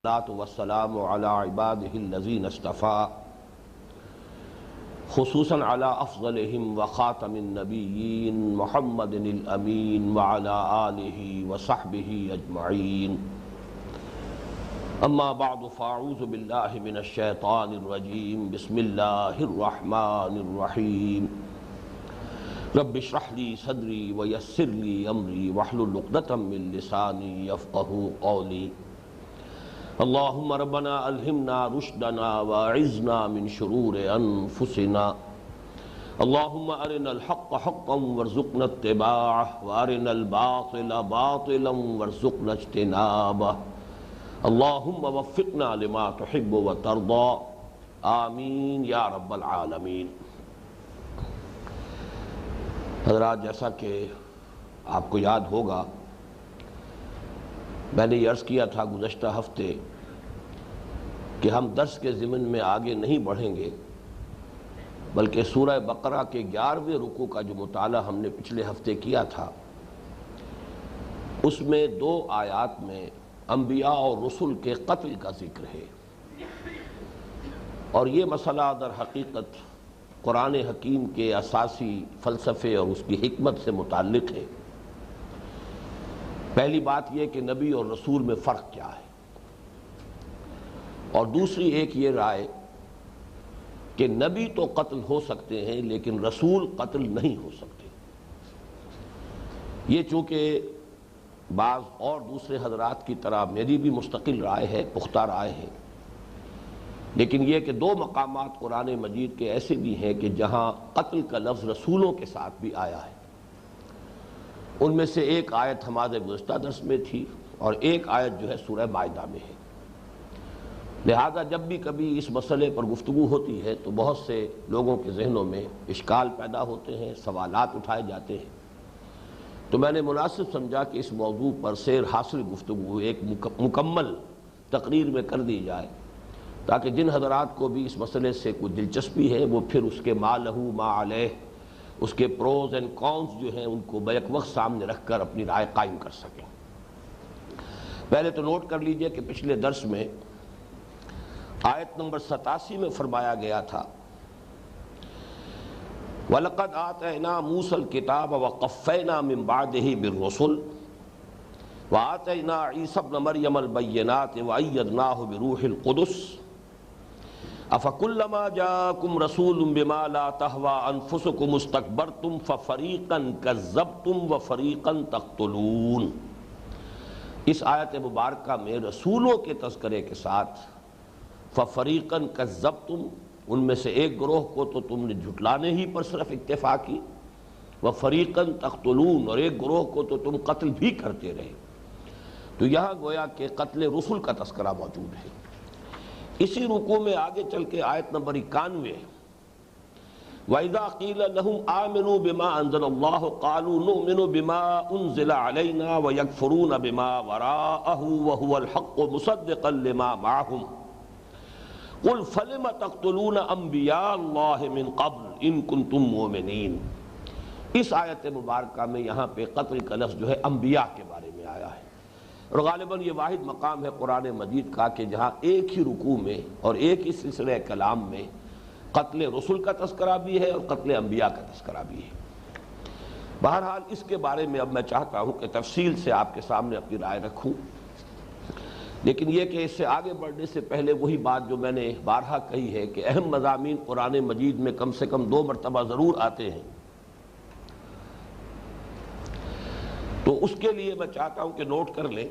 والسلام على عباده الذين اصطفى خصوصا على أفضلهم وخاتم النبيين محمد الأمين وعلى آله وصحبه أجمعين. أما بعد فأعوذ بالله من الشيطان الرجيم. بسم الله الرحمن الرحيم. رب اشرح لي صدري ويسر لي أمري واحلل عقدة من لساني يفقهوا قولي. اللهم ربنا ألهمنا رشدنا وأعذنا من شرور أنفسنا. اللهم أرنا الحق حقا وارزقنا اتباعه وأرنا الباطل باطلا وارزقنا اجتنابه. اللهم وفقنا لما تحب وترضى. آمین یا رب العالمین. حضرات، جیسا کہ آپ کو یاد ہوگا، میں نے یہ عرض کیا تھا گزشتہ ہفتے کہ ہم درس کے ضمن میں آگے نہیں بڑھیں گے، بلکہ سورہ بقرہ کے 11ویں رکوع کا جو مطالعہ ہم نے پچھلے ہفتے کیا تھا، اس میں 2 آیات میں انبیاء اور رسل کے قتل کا ذکر ہے، اور یہ مسئلہ در حقیقت قرآن حکیم کے اساسی فلسفے اور اس کی حکمت سے متعلق ہے۔ پہلی بات یہ کہ نبی اور رسول میں فرق کیا ہے، اور دوسری ایک یہ رائے کہ نبی تو قتل ہو سکتے ہیں لیکن رسول قتل نہیں ہو سکتے۔ یہ چونکہ بعض اور دوسرے حضرات کی طرح میری بھی مستقل رائے ہے، پختہ رائے ہے، لیکن یہ کہ 2 مقامات قرآن مجید کے ایسے بھی ہیں کہ جہاں قتل کا لفظ رسولوں کے ساتھ بھی آیا ہے۔ ان میں سے ایک آیت ہمارے گزشتہ درس میں تھی، اور ایک آیت جو ہے سورہ مائدہ میں ہے۔ لہذا جب بھی کبھی اس مسئلے پر گفتگو ہوتی ہے تو بہت سے لوگوں کے ذہنوں میں اشکال پیدا ہوتے ہیں، سوالات اٹھائے جاتے ہیں، تو میں نے مناسب سمجھا کہ اس موضوع پر سیر حاصل گفتگو ایک مکمل تقریر میں کر دی جائے، تاکہ جن حضرات کو بھی اس مسئلے سے کوئی دلچسپی ہے وہ پھر اس کے ما لہو ما علیہ، اس کے پروز اینڈ کونز جو ہیں ان کو بیک وقت سامنے رکھ کر اپنی رائے قائم کر سکیں۔ پہلے تو نوٹ کر لیجئے کہ پچھلے درس میں آیت نمبر 87 میں فرمایا گیا تھا وَلَقَدْ آتَيْنَا مُوسَى الْكِتَابَ وَقَفَّيْنَا مِن بَعْدِهِ بِالرُّسُلِ وَآتَيْنَا عِيسَى ابْنَ مَرْيَمَ الْبَيِّنَاتِ وَأَيَّدْنَاهُ بِرُوحِ الْقُدُسِ أَفَكُلَّمَا جَاءَكُمْ رَسُولٌ بِمَا لَا تَهْوَىٰ أَنفُسُكُمُ اسْتَكْبَرْتُمْ فَفَرِيقًا كَذَّبْتُمْ وَفَرِيقًا تَقْتُلُونَ۔ اس آیت مبارکہ میں رسولوں کے تذکرے کے ساتھ فَفَرِيقًا كَذَّبْتُمْ، ان میں سے ایک گروہ کو تو تم نے جھٹلانے ہی پر صرف اکتفا کی، وَفَرِيقًا تَقْتُلُونَ، اور ایک گروہ کو تو تم قتل بھی کرتے رہے۔ تو یہاں گویا کہ قتل رسل کا تذکرہ موجود ہے۔ اسی رکوع میں آگے چل کے آیت نمبر 91 وَإِذَا قِيلَ لَهُمْ آمِنُوا بِمَا أَنزَلَ اللَّهُ قَالُوا نُؤْمِنُ بِمَا أُنزِلَ عَلَيْنَا وَيَكْفُرُونَ بِمَا وَرَاءَهُ وَهُوَ الْحَقُّ مُصَدِّقًا لِمَا مَعَهُمْ قُلْ فَلِمَ تَقْتُلُونَ أَنبِيَاءَ اللَّهِ مِن قَبْلُ إِن كُنتُم مُؤْمِنِينَ۔ اس آیت مبارکہ میں یہاں پہ قتل کا لفظ جو ہے انبیاء کے بارے میں آیا ہے، اور غالباً یہ واحد مقام ہے قرآن مجید کا کہ جہاں ایک ہی رکوع میں اور ایک ہی سلسلہ کلام میں قتل رسل کا تذکرہ بھی ہے اور قتل انبیاء کا تذکرہ بھی ہے۔ بہرحال اس کے بارے میں اب میں چاہتا ہوں کہ تفصیل سے آپ کے سامنے اپنی رائے رکھوں، لیکن یہ کہ اس سے آگے بڑھنے سے پہلے وہی بات جو میں نے بارہا کہی ہے کہ اہم مضامین قرآن مجید میں کم سے کم 2 مرتبہ ضرور آتے ہیں، تو اس کے لیے میں چاہتا ہوں کہ نوٹ کر لیں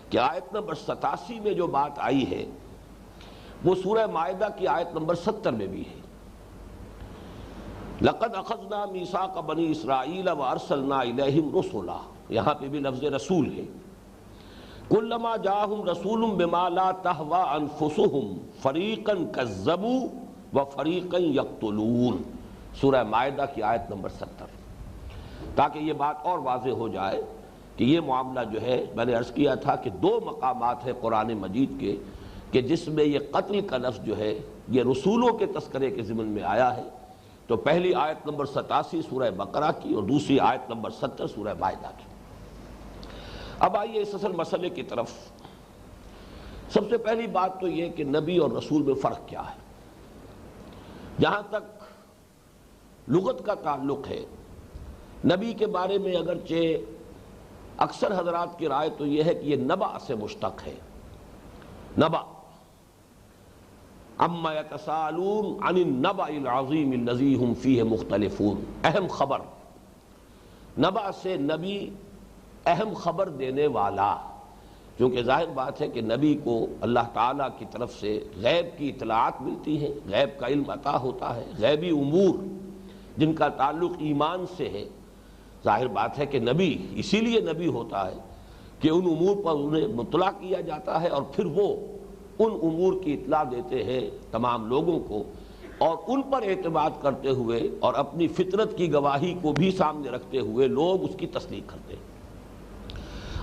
کہ آیت نمبر 87 میں جو بات آئی ہے وہ سورہ مائدہ کی آیت نمبر 70 میں بھی ہے۔ لَقَدْ أَخَذْنَا مِيثَاقَ بَنِي إِسْرَائِيلَ وَأَرْسَلْنَا إِلَيْهِمْ رُسُلًا، یہاں پہ بھی لفظ رسول ہے۔ كُلَّمَا جَاءَهُمْ رَسُولٌ بِمَا لَا تَهْوَىٰ أَنفُسُهُمْ فَرِيقًا كَذَّبُوا وَفَرِيقًا يَقْتُلُونَ، سورہ مائدہ کی آیت نمبر 70، تاکہ یہ بات اور واضح ہو جائے کہ یہ معاملہ جو ہے، میں نے عرض کیا تھا کہ 2 مقامات ہیں قرآن مجید کے کہ جس میں یہ قتل کا لفظ جو ہے یہ رسولوں کے تذکرے کے ضمن میں آیا ہے۔ تو پہلی آیت نمبر 87 سورہ بقرہ کی اور دوسری آیت نمبر 70 سورہ مائدہ کی۔ اب آئیے اس اصل مسئلے کی طرف۔ سب سے پہلی بات تو یہ کہ نبی اور رسول میں فرق کیا ہے۔ جہاں تک لغت کا تعلق ہے، نبی کے بارے میں اگرچہ اکثر حضرات کی رائے تو یہ ہے کہ یہ نبع سے مشتق ہے۔ نبع اما یتساءلون عن النبع العظیم الذی هم فیہ مختلفون، اہم خبر۔ نبع سے نبی اہم خبر دینے والا، کیونکہ ظاہر بات ہے کہ نبی کو اللہ تعالیٰ کی طرف سے غیب کی اطلاعات ملتی ہیں، غیب کا علم عطا ہوتا ہے، غیبی امور جن کا تعلق ایمان سے ہے۔ ظاہر بات ہے کہ نبی اسی لیے نبی ہوتا ہے کہ ان امور پر انہیں مطلع کیا جاتا ہے اور پھر وہ ان امور کی اطلاع دیتے ہیں تمام لوگوں کو، اور ان پر اعتماد کرتے ہوئے اور اپنی فطرت کی گواہی کو بھی سامنے رکھتے ہوئے لوگ اس کی تصدیق کرتے ہیں۔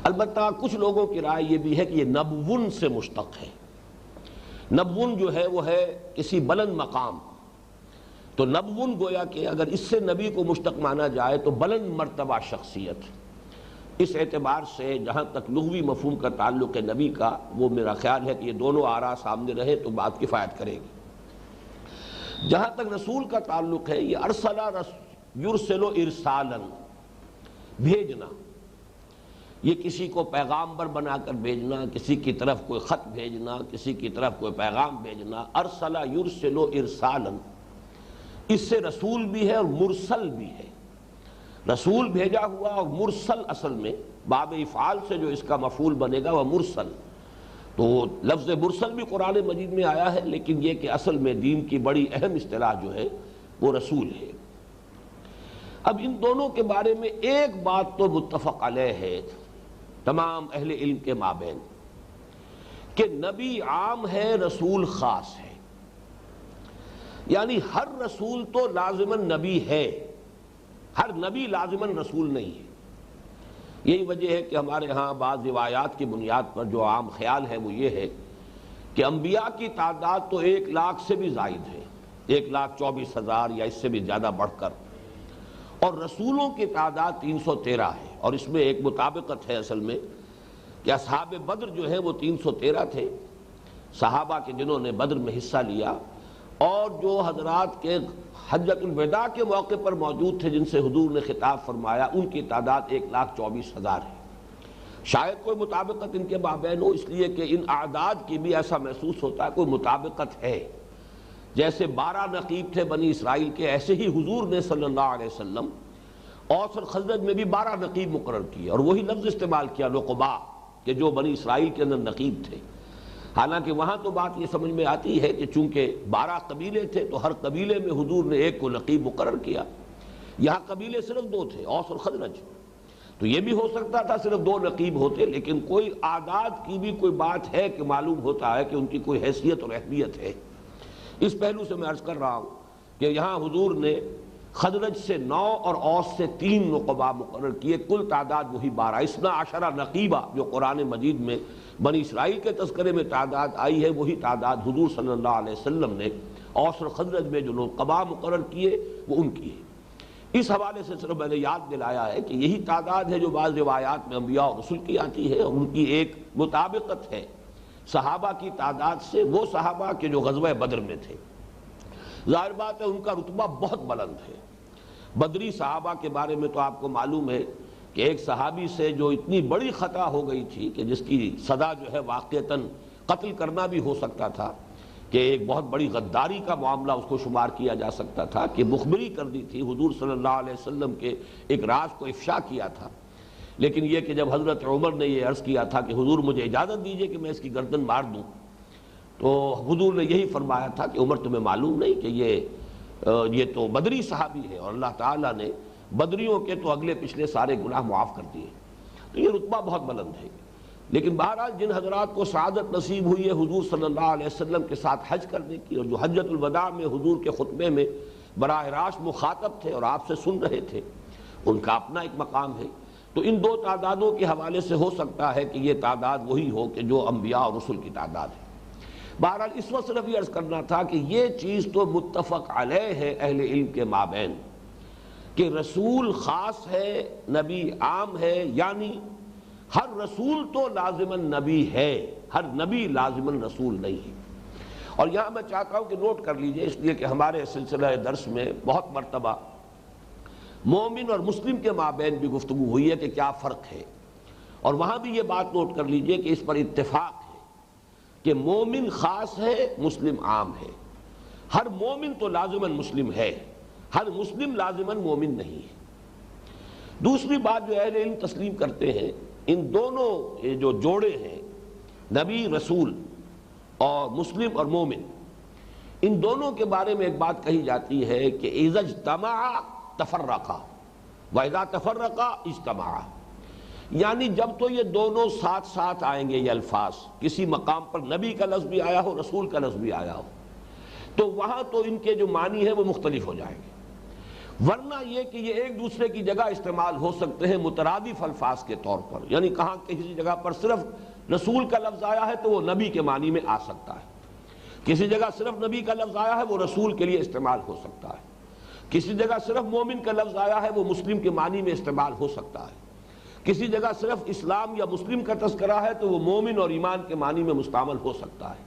البتہ کچھ لوگوں کی رائے یہ بھی ہے کہ یہ نبون سے مشتق ہے۔ نبون جو ہے وہ ہے کسی بلند مقام، تو نبون گویا کہ اگر اس سے نبی کو مشتق مانا جائے تو بلند مرتبہ شخصیت۔ اس اعتبار سے جہاں تک لغوی مفہوم کا تعلق ہے نبی کا، وہ میرا خیال ہے کہ یہ دونوں آراء سامنے رہے تو بات کفایت کرے گی۔ جہاں تک رسول کا تعلق ہے، یہ ارسل یرسل ارسالا، بھیجنا، یہ کسی کو پیغامبر بنا کر بھیجنا، کسی کی طرف کوئی خط بھیجنا، کسی کی طرف کوئی پیغام بھیجنا۔ ارسل یرسل ارسالا، اس سے رسول بھی ہے اور مرسل بھی ہے۔ رسول بھیجا ہوا اور مرسل، اصل میں باب افعال سے جو اس کا مفعول بنے گا وہ مرسل، تو لفظ مرسل بھی قرآن مجید میں آیا ہے، لیکن یہ کہ اصل میں دین کی بڑی اہم اصطلاح جو ہے وہ رسول ہے۔ اب ان دونوں کے بارے میں ایک بات تو متفق علیہ ہے تمام اہل علم کے مابین، کہ نبی عام ہے، رسول خاص ہے۔ یعنی ہر رسول تو لازماً نبی ہے، ہر نبی لازماً رسول نہیں ہے۔ یہی وجہ ہے کہ ہمارے ہاں بعض روایات کی بنیاد پر جو عام خیال ہے وہ یہ ہے کہ انبیاء کی تعداد تو 1,00,000 سے بھی زائد ہے، 1,24,000 یا اس سے بھی زیادہ بڑھ کر، اور رسولوں کی تعداد 313 ہے۔ اور اس میں ایک مطابقت ہے اصل میں کہ اصحاب بدر جو ہیں وہ 313 تھے، صحابہ کے جنہوں نے بدر میں حصہ لیا، اور جو حضرات کے حجۃ الوداع کے موقع پر موجود تھے جن سے حضور نے خطاب فرمایا، ان کی تعداد 1,24,000 ہے۔ شاید کوئی مطابقت ان کے مابین ہو، اس لیے کہ ان اعداد کی بھی ایسا محسوس ہوتا ہے کوئی مطابقت ہے۔ جیسے 12 نقیب تھے بنی اسرائیل کے، ایسے ہی حضور نے صلی اللہ علیہ وسلم اوس اور خزرج میں بھی 12 نقیب مقرر کیے، اور وہی لفظ استعمال کیا نقبا، کہ جو بنی اسرائیل کے اندر نقیب تھے۔ حالانکہ وہاں تو بات یہ سمجھ میں آتی ہے کہ چونکہ 12 قبیلے تھے تو ہر قبیلے میں حضور نے ایک کو نقیب مقرر کیا۔ یہاں قبیلے صرف 2 تھے، اوس اور خزرج، تو یہ بھی ہو سکتا تھا صرف 2 نقیب ہوتے، لیکن کوئی اعداد کی بھی کوئی بات ہے کہ معلوم ہوتا ہے کہ ان کی کوئی حیثیت اور اہمیت ہے۔ اس پہلو سے میں عرض کر رہا ہوں کہ یہاں حضور نے خزرج سے 9 اور اوس سے 3 نقبا مقرر کیے، کل تعداد وہی 12، 12 نقیبہ جو قرآن مجید میں بنی اسرائیل کے تذکرے میں تعداد آئی ہے، وہی تعداد حضور صلی اللہ علیہ وسلم نے اوس اور خزرج میں جو نقبا مقرر کیے وہ ان کی ہے۔ اس حوالے سے صرف میں نے یاد دلایا ہے کہ یہی تعداد ہے جو بعض روایات میں انبیاء اور رسول کی آتی ہے، اور ان کی ایک مطابقت ہے صحابہ کی تعداد سے، وہ صحابہ کے جو غزوہ بدر میں تھے۔ ظاہر بات ہے ان کا رتبہ بہت بلند ہے۔ بدری صحابہ کے بارے میں تو آپ کو معلوم ہے کہ ایک صحابی سے جو اتنی بڑی خطا ہو گئی تھی کہ جس کی سزا جو ہے واقعتاً قتل کرنا بھی ہو سکتا تھا، کہ ایک بہت بڑی غداری کا معاملہ اس کو شمار کیا جا سکتا تھا، کہ مخبری کر دی تھی، حضور صلی اللہ علیہ وسلم کے ایک راز کو افشا کیا تھا۔ لیکن یہ کہ جب حضرت عمر نے یہ عرض کیا تھا کہ حضور مجھے اجازت دیجئے کہ میں اس کی گردن مار دوں، تو حضور نے یہی فرمایا تھا کہ عمر تمہیں معلوم نہیں کہ یہ تو بدری صحابی ہے، اور اللہ تعالیٰ نے بدریوں کے تو اگلے پچھلے سارے گناہ معاف کر دیے، تو یہ رتبہ بہت بلند ہے۔ لیکن بہرحال جن حضرات کو سعادت نصیب ہوئی ہے حضور صلی اللہ علیہ وسلم کے ساتھ حج کرنے کی، اور جو حجۃ الوداع میں حضور کے خطبے میں براہ راست مخاطب تھے اور آپ سے سن رہے تھے، ان کا اپنا ایک مقام ہے۔ تو ان 2 تعدادوں کے حوالے سے ہو سکتا ہے کہ یہ تعداد وہی ہو کہ جو انبیاء اور رسل کی تعداد ہے۔ بہرحال اس وقت صرف یہ عرض کرنا تھا کہ یہ چیز تو متفق علیہ ہے اہل علم کے مابین کہ رسول خاص ہے، نبی عام ہے، یعنی ہر رسول تو لازماً نبی ہے، ہر نبی لازماً رسول نہیں ہے۔ اور یہاں میں چاہتا ہوں کہ نوٹ کر لیجئے، اس لیے کہ ہمارے سلسلہ درس میں بہت مرتبہ مومن اور مسلم کے مابین بھی گفتگو ہوئی ہے کہ کیا فرق ہے، اور وہاں بھی یہ بات نوٹ کر لیجئے کہ اس پر اتفاق ہے کہ مومن خاص ہے، مسلم عام ہے۔ ہر مومن تو لازماً مسلم ہے، ہر مسلم لازماً مومن نہیں ہے۔ دوسری بات جو اہل علم تسلیم کرتے ہیں، ان دونوں یہ جو جوڑے ہیں، نبی رسول اور مسلم اور مومن، ان دونوں کے بارے میں ایک بات کہی جاتی ہے کہ اذا اجتمعا تفرقا واذا تفرقا اجتمعا، یعنی جب تو یہ دونوں ساتھ ساتھ آئیں گے، یہ الفاظ کسی مقام پر نبی کا لفظ بھی آیا ہو، رسول کا لفظ بھی آیا ہو، تو وہاں تو ان کے جو معنی ہیں وہ مختلف ہو جائیں گے۔ ورنہ یہ کہ یہ ایک دوسرے کی جگہ استعمال ہو سکتے ہیں مترادف الفاظ کے طور پر، یعنی کہاں کسی جگہ پر صرف رسول کا لفظ آیا ہے تو وہ نبی کے معنی میں آ سکتا ہے، کسی جگہ صرف نبی کا لفظ آیا ہے وہ رسول کے لیے استعمال ہو سکتا ہے، کسی جگہ صرف مومن کا لفظ آیا ہے وہ مسلم کے معنی میں استعمال ہو سکتا ہے، کسی جگہ صرف اسلام یا مسلم کا تذکرہ ہے تو وہ مومن اور ایمان کے معنی میں مستعمل ہو سکتا ہے۔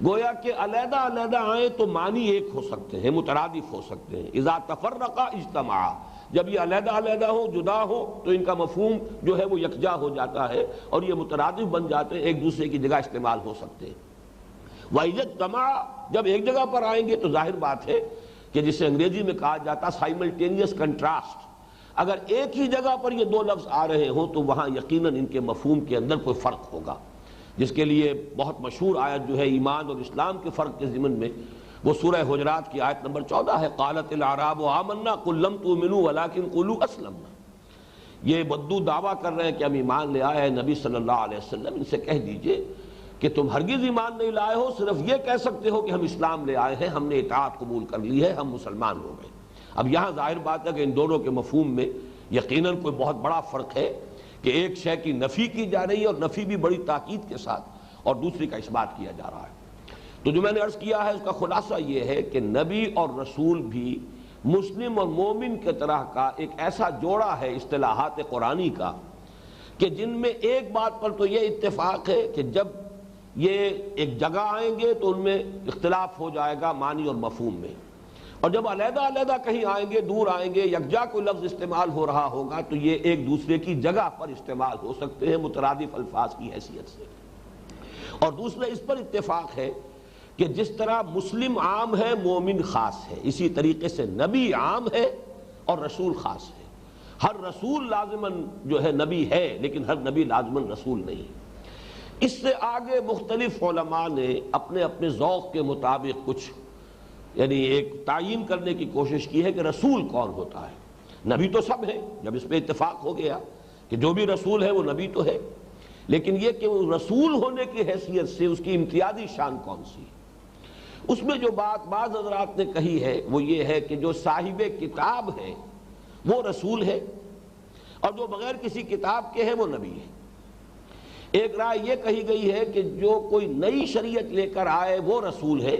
گویا کہ علیحدہ علیحدہ آئیں تو معنی ایک ہو سکتے ہیں، مترادف ہو سکتے ہیں۔ اذا تفرقا اجتمعا، جب یہ علیحدہ علیحدہ ہو، جدا ہو، تو ان کا مفہوم جو ہے وہ یکجا ہو جاتا ہے اور یہ مترادف بن جاتے ہیں، ایک دوسرے کی جگہ استعمال ہو سکتے ہیں۔ وَإِذَا اجْتَمَعَا، جب ایک جگہ پر آئیں گے تو ظاہر بات ہے کہ جسے انگریزی میں کہا جاتا سائملٹینیس کنٹراسٹ، اگر ایک ہی جگہ پر یہ دو لفظ آ رہے ہوں تو وہاں یقیناً ان کے مفہوم کے اندر کوئی فرق ہوگا، جس کے لیے بہت مشہور آیت جو ہے ایمان اور اسلام کے فرق کے ضمن میں، وہ سورہ حجرات کی آیت نمبر 14 ہے، قالت الاعراب آمنا قل لم تؤمنوا ولکن قولوا اسلمنا۔ یہ بدو دعویٰ کر رہے ہیں کہ ہم ایمان لے آئے ہیں، نبی صلی اللہ علیہ وسلم ان سے کہہ دیجئے کہ تم ہرگز ایمان نہیں لائے ہو، صرف یہ کہہ سکتے ہو کہ ہم اسلام لے آئے ہیں، ہم نے اطاعت قبول کر لی ہے، ہم مسلمان ہو گئے۔ اب یہاں ظاہر بات ہے کہ ان دونوں کے مفہوم میں یقیناً کوئی بہت بڑا فرق ہے کہ ایک شے کی نفی کی جا رہی ہے اور نفی بھی بڑی تاکید کے ساتھ، اور دوسری کا اس بات کیا جا رہا ہے۔ تو جو میں نے عرض کیا ہے اس کا خلاصہ یہ ہے کہ نبی اور رسول بھی مسلم اور مومن کے طرح کا ایک ایسا جوڑا ہے اصطلاحات قرآنی کا کہ جن میں ایک بات پر تو یہ اتفاق ہے کہ جب یہ ایک جگہ آئیں گے تو ان میں اختلاف ہو جائے گا معنی اور مفہوم میں، اور جب علیحدہ علیحدہ کہیں آئیں گے، دور آئیں گے، یکجا کوئی لفظ استعمال ہو رہا ہوگا تو یہ ایک دوسرے کی جگہ پر استعمال ہو سکتے ہیں مترادف الفاظ کی حیثیت سے۔ اور دوسرا اس پر اتفاق ہے کہ جس طرح مسلم عام ہے، مومن خاص ہے، اسی طریقے سے نبی عام ہے اور رسول خاص ہے۔ ہر رسول لازماً جو ہے نبی ہے، لیکن ہر نبی لازماً رسول نہیں ہے۔ اس سے آگے مختلف علماء نے اپنے اپنے ذوق کے مطابق کچھ یعنی ایک تعین کرنے کی کوشش کی ہے کہ رسول کون ہوتا ہے۔ نبی تو سب ہیں، جب اس پہ اتفاق ہو گیا کہ جو بھی رسول ہے وہ نبی تو ہے، لیکن یہ کہ وہ رسول ہونے کی حیثیت سے اس کی امتیازی شان کون سی، اس میں جو بات بعض حضرات نے کہی ہے وہ یہ ہے کہ جو صاحب کتاب ہے وہ رسول ہے، اور جو بغیر کسی کتاب کے ہے وہ نبی ہے۔ ایک رائے یہ کہی گئی ہے کہ جو کوئی نئی شریعت لے کر آئے وہ رسول ہے،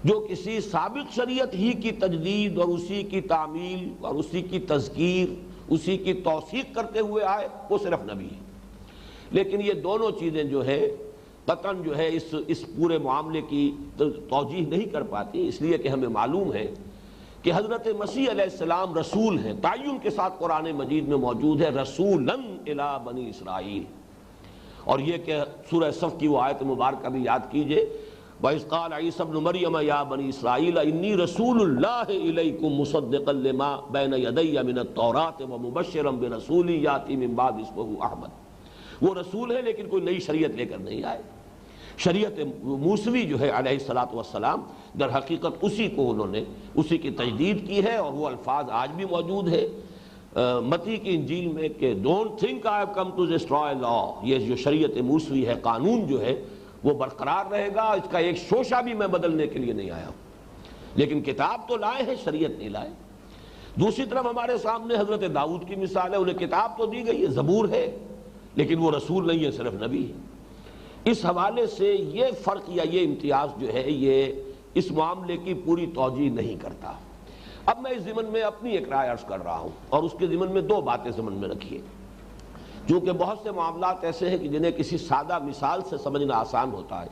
جو کسی سابق شریعت ہی کی تجدید اور اسی کی تعمیل اور اسی کی تذکیر، اسی کی توثیق کرتے ہوئے آئے وہ صرف نبی ہے۔ لیکن یہ دونوں چیزیں جو ہے قطعاً جو ہے اس پورے معاملے کی توجیح نہیں کر پاتی، اس لیے کہ ہمیں معلوم ہے کہ حضرت مسیح علیہ السلام رسول ہیں، تعین کے ساتھ قرآن مجید میں موجود ہے رسولاً الی بنی اسرائیل، اور یہ کہ سورہ صف کی وہ آیت مبارکہ بھی یاد کیجئے، وَإِذْ قَالَ عِيسَى ابْنُ مَرْيَمَ يَا بَنِي إِسْرَائِيلَ إِنِّي رَسُولُ اللَّهِ إِلَيْكُمْ مُصَدِّقًا لِمَا بَيْنَ يَدَيَّ مِنَ التَّوْرَاةِ وَمُبَشِّرًا بِرَسُولٍ يَأْتِي مِن بَعْدِي اسْمُهُ أَحْمَدُ۔ وہ رسول ہے لیکن کوئی نئی شریعت لے کر نہیں آئے۔ شریعت موسوی جو ہے علیہ الصلاۃ والسلام، در حقیقت اسی کو انہوں نے اسی کی تجدید کی ہے، اور وہ الفاظ آج بھی موجود ہے متی کی انجیل میں کہ don't think I have come to destroy law, یہ جو شریعت موسوی ہے، قانون جو ہے وہ برقرار رہے گا، اس کا ایک شوشہ بھی میں بدلنے کے لیے نہیں آیا ہوں، لیکن کتاب تو لائے ہیں، شریعت نہیں لائے۔ دوسری طرف ہمارے سامنے حضرت داؤد کی مثال ہے، انہیں کتاب تو دی گئی ہے، زبور ہے، لیکن وہ رسول نہیں ہے، صرف نبی ہے۔ اس حوالے سے یہ فرق یا یہ امتیاز جو ہے یہ اس معاملے کی پوری توجیہ نہیں کرتا۔ اب میں اس ضمن میں اپنی ایک رائے عرض کر رہا ہوں، اور اس کے ضمن میں دو باتیں ضمن میں رکھیے۔ چونکہ بہت سے معاملات ایسے ہیں کہ جنہیں کسی سادہ مثال سے سمجھنا آسان ہوتا ہے۔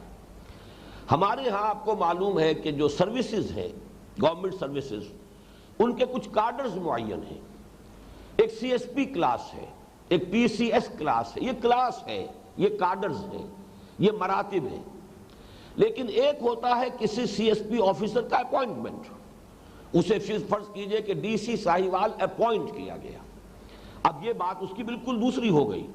ہمارے ہاں آپ کو معلوم ہے کہ جو سروسز ہیں، گورنمنٹ سروسز، ان کے کچھ کارڈرز معین ہیں۔ ایک سی ایس پی کلاس ہے، ایک پی سی ایس کلاس ہے، یہ کلاس ہے، یہ کارڈرز ہیں، یہ مراتب ہیں۔ لیکن ایک ہوتا ہے کسی سی ایس پی آفیسر کا اپوائنٹمنٹ، اسے فرض کیجئے کہ ڈی سی ساہیوال اپوائنٹ کیا گیا، اب یہ بات اس کی بالکل دوسری ہو گئی،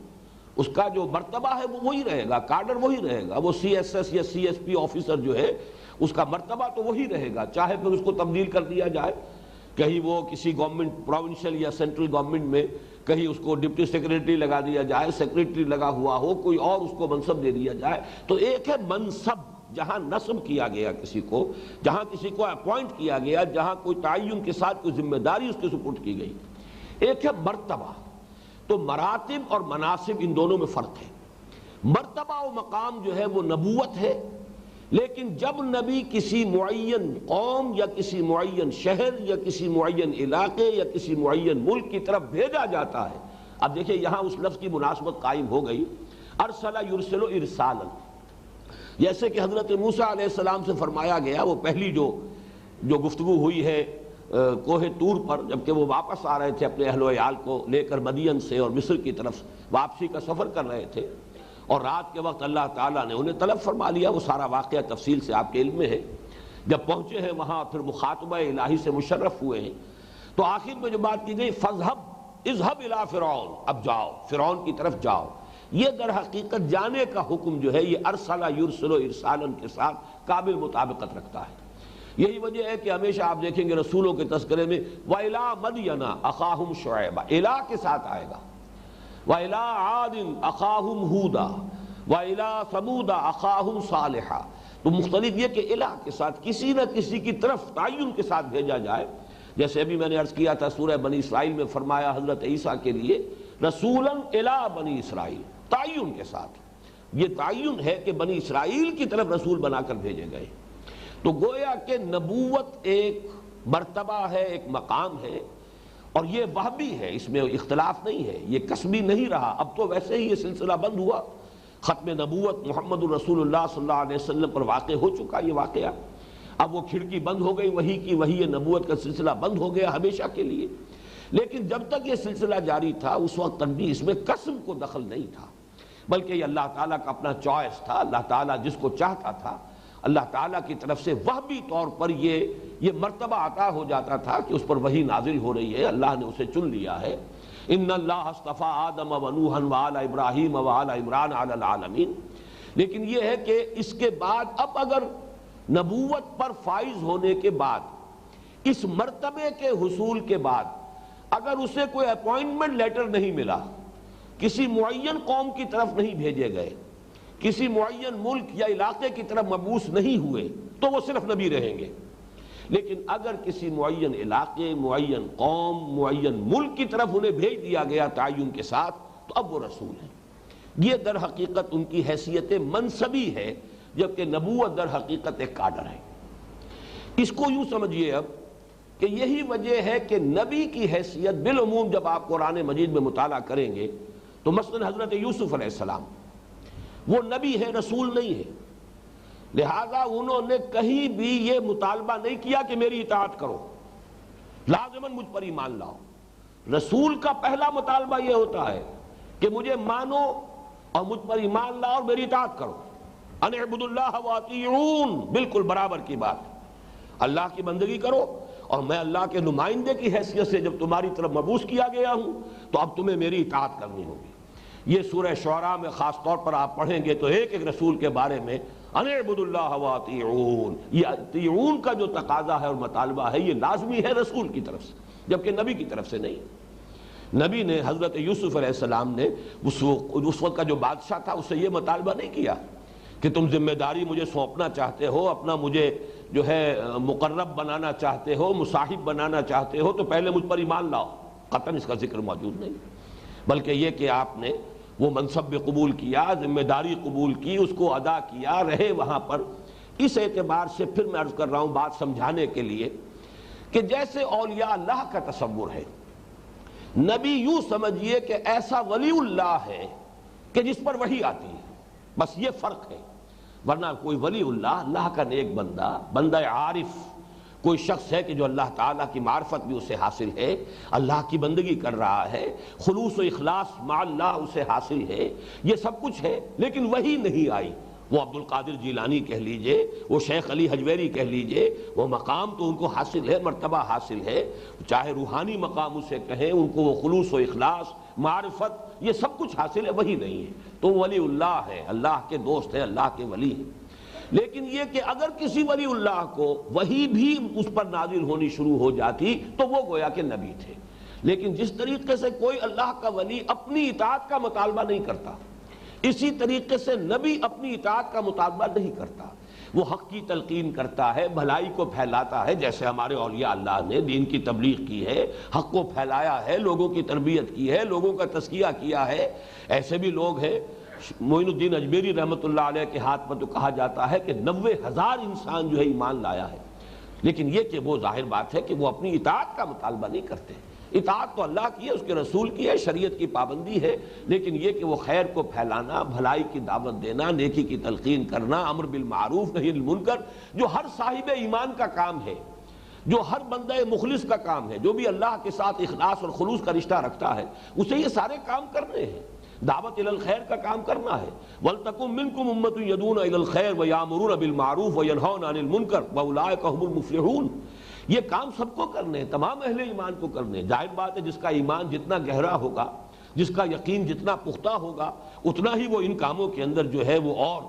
اس کا جو مرتبہ ہے وہ وہی رہے گا، کارڈر وہی رہے گا، وہ سی ایس ایس یا سی ایس پی آفیسر جو ہے اس کا مرتبہ تو وہی رہے گا، چاہے پھر اس کو تبدیل کر دیا جائے، کہیں وہ کسی گورنمنٹ پروونشل یا سینٹرل گورنمنٹ میں کہیں اس کو ڈپٹی سیکریٹری لگا دیا جائے، سیکریٹری لگا ہوا ہو، کوئی اور اس کو منصب دے دیا جائے۔ تو ایک ہے منصب، جہاں نصب کیا گیا کسی کو، جہاں کسی کو اپوائنٹ کیا گیا، جہاں کوئی تعین کے ساتھ کوئی ذمہ داری اس کے سپرد کی گئی۔ ایک ہے مرتبہ۔ تو مراتب اور مناصب، ان دونوں میں فرق ہے۔ مرتبہ و مقام جو ہے وہ نبوت ہے، لیکن جب نبی کسی معین قوم یا کسی معین شہر یا کسی معین علاقے یا کسی معین ملک کی طرف بھیجا جاتا ہے، اب دیکھیں یہاں اس لفظ کی مناسبت قائم ہو گئی، ارسل یرسل ارسالا، جیسے کہ حضرت موسیٰ علیہ السلام سے فرمایا گیا، وہ پہلی جو گفتگو ہوئی ہے کوہ طور پر، جبکہ وہ واپس آ رہے تھے اپنے اہل و عیال کو لے کر مدین سے اور مصر کی طرف واپسی کا سفر کر رہے تھے، اور رات کے وقت اللہ تعالیٰ نے انہیں طلب فرما لیا، وہ سارا واقعہ تفصیل سے آپ کے علم میں ہے۔ جب پہنچے ہیں وہاں پھر مخاطبہ الہی سے مشرف ہوئے ہیں، تو آخر میں جو بات کی گئی فَاذْهَبْ اذْهَبْ إِلَىٰ فِرْعَوْنَ، اب جاؤ فرعون کی طرف جاؤ۔ یہ در حقیقت جانے کا حکم جو ہے یہ ارسلہ یرسلو ارسالن کے ساتھ قابل مطابقت رکھتا ہے۔ یہی وجہ ہے کہ ہمیشہ آپ دیکھیں گے رسولوں کے تذکرے میں وَإِلَىٰ مَدْيَنَ أَخَاهُمْ شُعَيْبًا، الہ کے ساتھ آئے گا، وَإِلَىٰ عَادٍ أَخَاهُمْ هُودًا وَإِلَىٰ ثَمُودَ أَخَاهُمْ صَالِحًا۔ تو مختلف یہ کہ الہ کے ساتھ کسی نہ کسی کی طرف تعین کے ساتھ بھیجا جائے، جیسے ابھی میں نے عرض کیا تھا سورہ بنی اسرائیل میں فرمایا حضرت عیسیٰ کے لیے رسولاً الی بنی اسرائیل، تعین کے ساتھ، یہ تعین ہے کہ بنی اسرائیل کی طرف رسول بنا کر بھیجے گئے۔ تو گویا کہ نبوت ایک مرتبہ ہے، ایک مقام ہے، اور یہ وہبی ہے، اس میں اختلاف نہیں ہے، یہ کسبی نہیں رہا۔ اب تو ویسے ہی یہ سلسلہ بند ہوا، ختم نبوت محمد الرسول اللہ صلی اللہ علیہ وسلم پر واقع ہو چکا یہ واقعہ، اب وہ کھڑکی بند ہو گئی وحی کی، وحی نبوت کا سلسلہ بند ہو گیا ہمیشہ کے لیے۔ لیکن جب تک یہ سلسلہ جاری تھا اس وقت تک بھی اس میں قسم کو دخل نہیں تھا، بلکہ یہ اللہ تعالیٰ کا اپنا چوائس تھا، اللہ تعالیٰ جس کو چاہتا تھا اللہ تعالیٰ کی طرف سے وہبی طور پر یہ مرتبہ عطا ہو جاتا تھا کہ اس پر وحی نازل ہو رہی ہے، اللہ نے اسے چن لیا ہے۔ ان اللہ اصطفیٰ آدم و نوحا وآل ابراہیم وآل عمران علی العالمین۔ لیکن یہ ہے کہ اس کے بعد اب اگر نبوت پر فائز ہونے کے بعد، اس مرتبے کے حصول کے بعد اگر اسے کوئی اپوائنٹمنٹ لیٹر نہیں ملا، کسی معین قوم کی طرف نہیں بھیجے گئے، کسی معین ملک یا علاقے کی طرف مبعوث نہیں ہوئے، تو وہ صرف نبی رہیں گے۔ لیکن اگر کسی معین علاقے، معین قوم، معین ملک کی طرف انہیں بھیج دیا گیا تعین کے ساتھ، تو اب وہ رسول ہیں۔ یہ در حقیقت ان کی حیثیت منصبی ہے، جبکہ نبوت در حقیقت ایک کارڈر ہے۔ اس کو یوں سمجھیے اب کہ یہی وجہ ہے کہ نبی کی حیثیت بالعموم جب آپ قرآن مجید میں مطالعہ کریں گے تو مثلا حضرت یوسف علیہ السلام وہ نبی ہے، رسول نہیں ہے، لہذا انہوں نے کہیں بھی یہ مطالبہ نہیں کیا کہ میری اطاعت کرو، لازماً مجھ پر ایمان لاؤ۔ رسول کا پہلا مطالبہ یہ ہوتا ہے کہ مجھے مانو اور مجھ پر ایمان لاؤ اور میری اطاعت کرو۔ ان اعبدوا اللہ واطیعون، بالکل برابر کی بات، اللہ کی بندگی کرو، اور میں اللہ کے نمائندے کی حیثیت سے جب تمہاری طرف مبعوث کیا گیا ہوں تو اب تمہیں میری اطاعت کرنی ہوگی۔ یہ سورہ شعراء میں خاص طور پر آپ پڑھیں گے تو ایک ایک رسول کے بارے میں ان اعبدوا اللہ واطیعون، یہ اطیعون کا جو تقاضا ہے اور مطالبہ ہے یہ لازمی ہے رسول کی طرف سے، جبکہ نبی کی طرف سے نہیں۔ نبی نے حضرت یوسف علیہ السلام نے اس وقت کا جو بادشاہ تھا اس سے یہ مطالبہ نہیں کیا کہ تم ذمہ داری مجھے سونپنا چاہتے ہو، اپنا مجھے جو ہے مقرب بنانا چاہتے ہو، مصاحب بنانا چاہتے ہو تو پہلے مجھ پر ایمان لاؤ، قطعاً اس کا ذکر موجود نہیں، بلکہ یہ کہ آپ نے وہ منصب بھی قبول کیا، ذمہ داری قبول کی، اس کو ادا کیا، رہے وہاں پر۔ اس اعتبار سے پھر میں عرض کر رہا ہوں بات سمجھانے کے لیے کہ جیسے اولیاء اللہ کا تصور ہے نبی یوں سمجھیے کہ ایسا ولی اللہ ہے کہ جس پر وحی آتی ہے، بس یہ فرق ہے۔ ورنہ کوئی ولی اللہ، اللہ کا نیک بندہ، بندہ عارف، کوئی شخص ہے کہ جو اللہ تعالیٰ کی معرفت بھی اسے حاصل ہے، اللہ کی بندگی کر رہا ہے، خلوص و اخلاص مع اللہ اسے حاصل ہے، یہ سب کچھ ہے، لیکن وہی نہیں آئی۔ وہ عبد القادر جیلانی کہہ لیجئے، وہ شیخ علی حجویری کہہ لیجئے، وہ مقام تو ان کو حاصل ہے، مرتبہ حاصل ہے، چاہے روحانی مقام اسے کہیں، ان کو وہ خلوص و اخلاص، معرفت، یہ سب کچھ حاصل ہے، وہی نہیں ہے، تو ولی اللہ ہے، اللہ کے دوست ہے، اللہ کے ولی ہے۔ لیکن یہ کہ اگر کسی ولی اللہ کو وہی بھی اس پر نازل ہونی شروع ہو جاتی تو وہ گویا کہ نبی تھے۔ لیکن جس طریقے سے کوئی اللہ کا ولی اپنی اطاعت کا مطالبہ نہیں کرتا، اسی طریقے سے نبی اپنی اطاعت کا مطالبہ نہیں کرتا، وہ حق کی تلقین کرتا ہے، بھلائی کو پھیلاتا ہے، جیسے ہمارے اولیاء اللہ نے دین کی تبلیغ کی ہے، حق کو پھیلایا ہے، لوگوں کی تربیت کی ہے، لوگوں کا تزکیہ کیا ہے۔ ایسے بھی لوگ ہیں، معین الدین اجمیری رحمۃ اللہ علیہ کے ہاتھ پر تو کہا جاتا ہے کہ 90,000 انسان جو ہے ایمان لایا ہے، لیکن یہ کہ وہ ظاہر بات ہے کہ وہ اپنی اطاعت کا مطالبہ نہیں کرتے۔ اطاعت تو اللہ کی ہے، اس کے رسول کی ہے، شریعت کی پابندی ہے، لیکن یہ کہ وہ خیر کو پھیلانا، بھلائی کی دعوت دینا، نیکی کی تلقین کرنا، امر بالمعروف نہی عن المنکر، جو ہر صاحب ایمان کا کام ہے، جو ہر بندہ مخلص کا کام ہے، جو بھی اللہ کے ساتھ اخلاص اور خلوص کا رشتہ رکھتا ہے، اسے یہ سارے کام کرنے ہیں۔ دعوت الی الخیر کا کام کرنا ہے، وَلْتَكُن مِّنكُمْ أُمَّةٌ يَدْعُونَ إِلَى الْخَيْرِ وَيَأْمُرُونَ بِالْمَعْرُوفِ وَيَنْهَوْنَ عَنِ الْمُنكَرِ وَأُولَٰئِكَ هُمُ الْمُفْلِحُونَ۔ یہ کام سب کو کرنے ہیں، تمام اہل ایمان کو کرنے ہیں۔ ظاہر بات ہے جس کا ایمان جتنا گہرا ہوگا، جس کا یقین جتنا پختہ ہوگا، اتنا ہی وہ ان کاموں کے اندر جو ہے وہ اور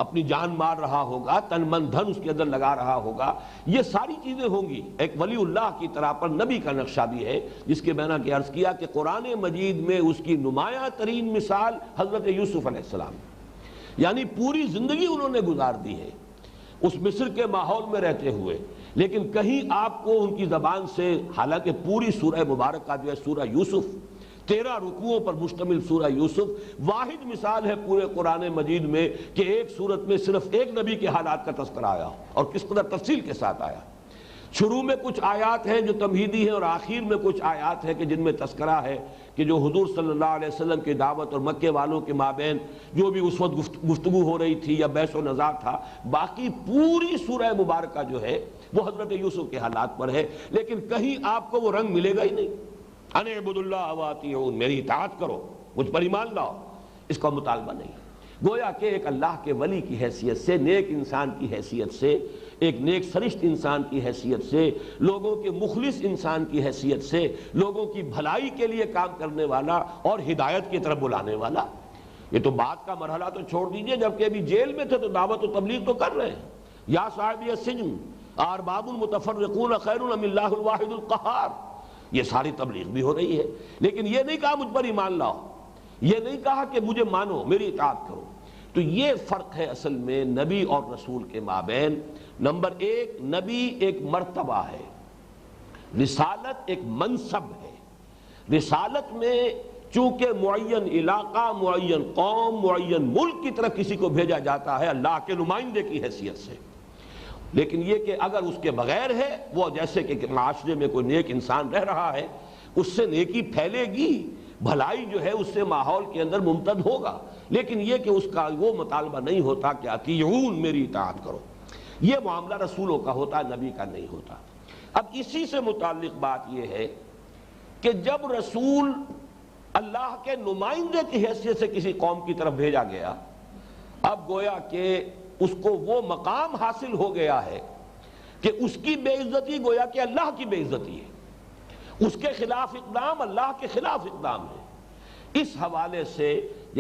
اپنی جان مار رہا ہوگا، تن من دھن اس کے اندر لگا رہا ہوگا، یہ ساری چیزیں ہوں گی۔ ایک ولی اللہ کی طرح پر نبی کا نقشہ بھی ہے، جس کے میں نے کہ عرض کیا کہ قرآن مجید میں اس کی نمایاں ترین مثال حضرت یوسف علیہ السلام، یعنی پوری زندگی انہوں نے گزار دی ہے اس مصر کے ماحول میں رہتے ہوئے، لیکن کہیں آپ کو ان کی زبان سے، حالانکہ پوری سورہ مبارکہ جو ہے سورہ یوسف، 13 رکوعوں پر مشتمل سورہ یوسف واحد مثال ہے پورے قرآن مجید میں کہ ایک سورت میں صرف ایک نبی کے حالات کا تذکرہ آیا اور کس قدر تفصیل کے ساتھ آیا۔ شروع میں کچھ آیات ہیں جو تمہیدی ہیں، اور آخر میں کچھ آیات ہیں کہ جن میں تذکرہ ہے کہ جو حضور صلی اللہ علیہ وسلم کی دعوت اور مکے والوں کے مابین جو بھی اس وقت گفتگو ہو رہی تھی یا بحث و نظار تھا، باقی پوری سورہ مبارکہ جو ہے وہ حضرت یوسف کے حالات پر ہے، لیکن کہیں آپ کو وہ رنگ ملے گا ہی نہیں۔ ان اعبدوا اللہ واطیعون، میری اطاعت کرو، مجھ پر ایمان لاؤ، اس کا مطالبہ نہیں۔ گویا کہ ایک اللہ کے ولی کی حیثیت سے، نیک انسان کی حیثیت سے، ایک نیک سرشت انسان کی حیثیت سے، لوگوں کے مخلص انسان کی حیثیت سے، لوگوں کی بھلائی کے لیے کام کرنے والا اور ہدایت کی طرف بلانے والا۔ یہ تو بات کا مرحلہ تو چھوڑ دیجئے، جبکہ ابھی جیل میں تھے تو دعوت و تبلیغ تو کر رہے ہیں۔ یا صاحبی السجن ارباب متفرقون خیر ام اللہ الواحد القہار، یہ ساری تبلیغ بھی ہو رہی ہے، لیکن یہ نہیں کہا مجھ پر ایمان لاؤ، یہ نہیں کہا کہ مجھے مانو، میری اطاعت کرو۔ تو یہ فرق ہے اصل میں نبی اور رسول کے مابین۔ نمبر ایک، نبی ایک مرتبہ ہے، رسالت ایک منصب ہے۔ رسالت میں چونکہ معین علاقہ، معین قوم، معین ملک کی طرف کسی کو بھیجا جاتا ہے اللہ کے نمائندے کی حیثیت سے، لیکن یہ کہ اگر اس کے بغیر ہے، وہ جیسے کہ معاشرے میں کوئی نیک انسان رہ رہا ہے، اس سے نیکی پھیلے گی، بھلائی جو ہے اس سے ماحول کے اندر ممتد ہوگا، لیکن یہ کہ اس کا وہ مطالبہ نہیں ہوتا کہ اطیعون، میری اطاعت کرو۔ یہ معاملہ رسولوں کا ہوتا ہے، نبی کا نہیں ہوتا۔ اب اسی سے متعلق بات یہ ہے کہ جب رسول اللہ کے نمائندے کی حیثیت سے کسی قوم کی طرف بھیجا گیا، اب گویا کہ اس کو وہ مقام حاصل ہو گیا ہے کہ اس کی بے عزتی گویا کہ اللہ کی بے عزتی ہے، اس کے خلاف اقدام اللہ کے خلاف اقدام ہے۔ اس حوالے سے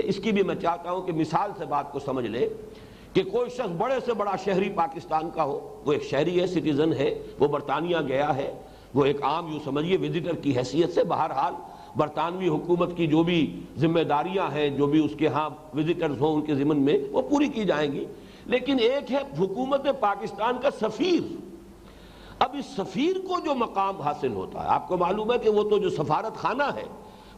اس کی بھی میں چاہتا ہوں کہ مثال سے بات کو سمجھ لے کہ کوئی شخص بڑے سے بڑا شہری پاکستان کا ہو، وہ ایک شہری ہے، سٹیزن ہے، وہ برطانیہ گیا ہے، وہ ایک عام یوں سمجھیے وزٹر کی حیثیت سے، بہرحال برطانوی حکومت کی جو بھی ذمہ داریاں ہیں، جو بھی اس کے ہاں وزٹرز ہوں ان کے ضمن میں وہ پوری کی جائیں گی، لیکن ایک ہے حکومت پاکستان کا سفیر۔ اب اس سفیر کو جو مقام حاصل ہوتا ہے، آپ کو معلوم ہے کہ وہ تو جو سفارت خانہ ہے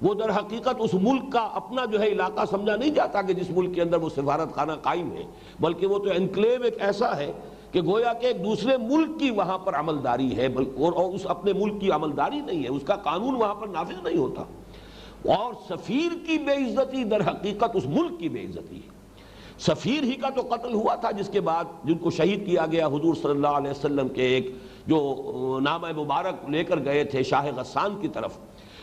وہ در حقیقت اس ملک کا اپنا جو ہے علاقہ سمجھا نہیں جاتا کہ جس ملک کے اندر وہ سفارت خانہ قائم ہے، بلکہ وہ تو انکلیو ایک ایسا ہے کہ گویا کہ ایک دوسرے ملک کی وہاں پر عملداری ہے، اور اس اپنے ملک کی عملداری نہیں ہے، اس کا قانون وہاں پر نافذ نہیں ہوتا، اور سفیر کی بے عزتی در حقیقت اس ملک کی بے عزتی ہے۔ سفیر ہی کا تو قتل ہوا تھا، جس کے بعد جن کو شہید کیا گیا حضور صلی اللہ علیہ وسلم کے ایک جو نامہ مبارک لے کر گئے تھے شاہ غسان کی طرف،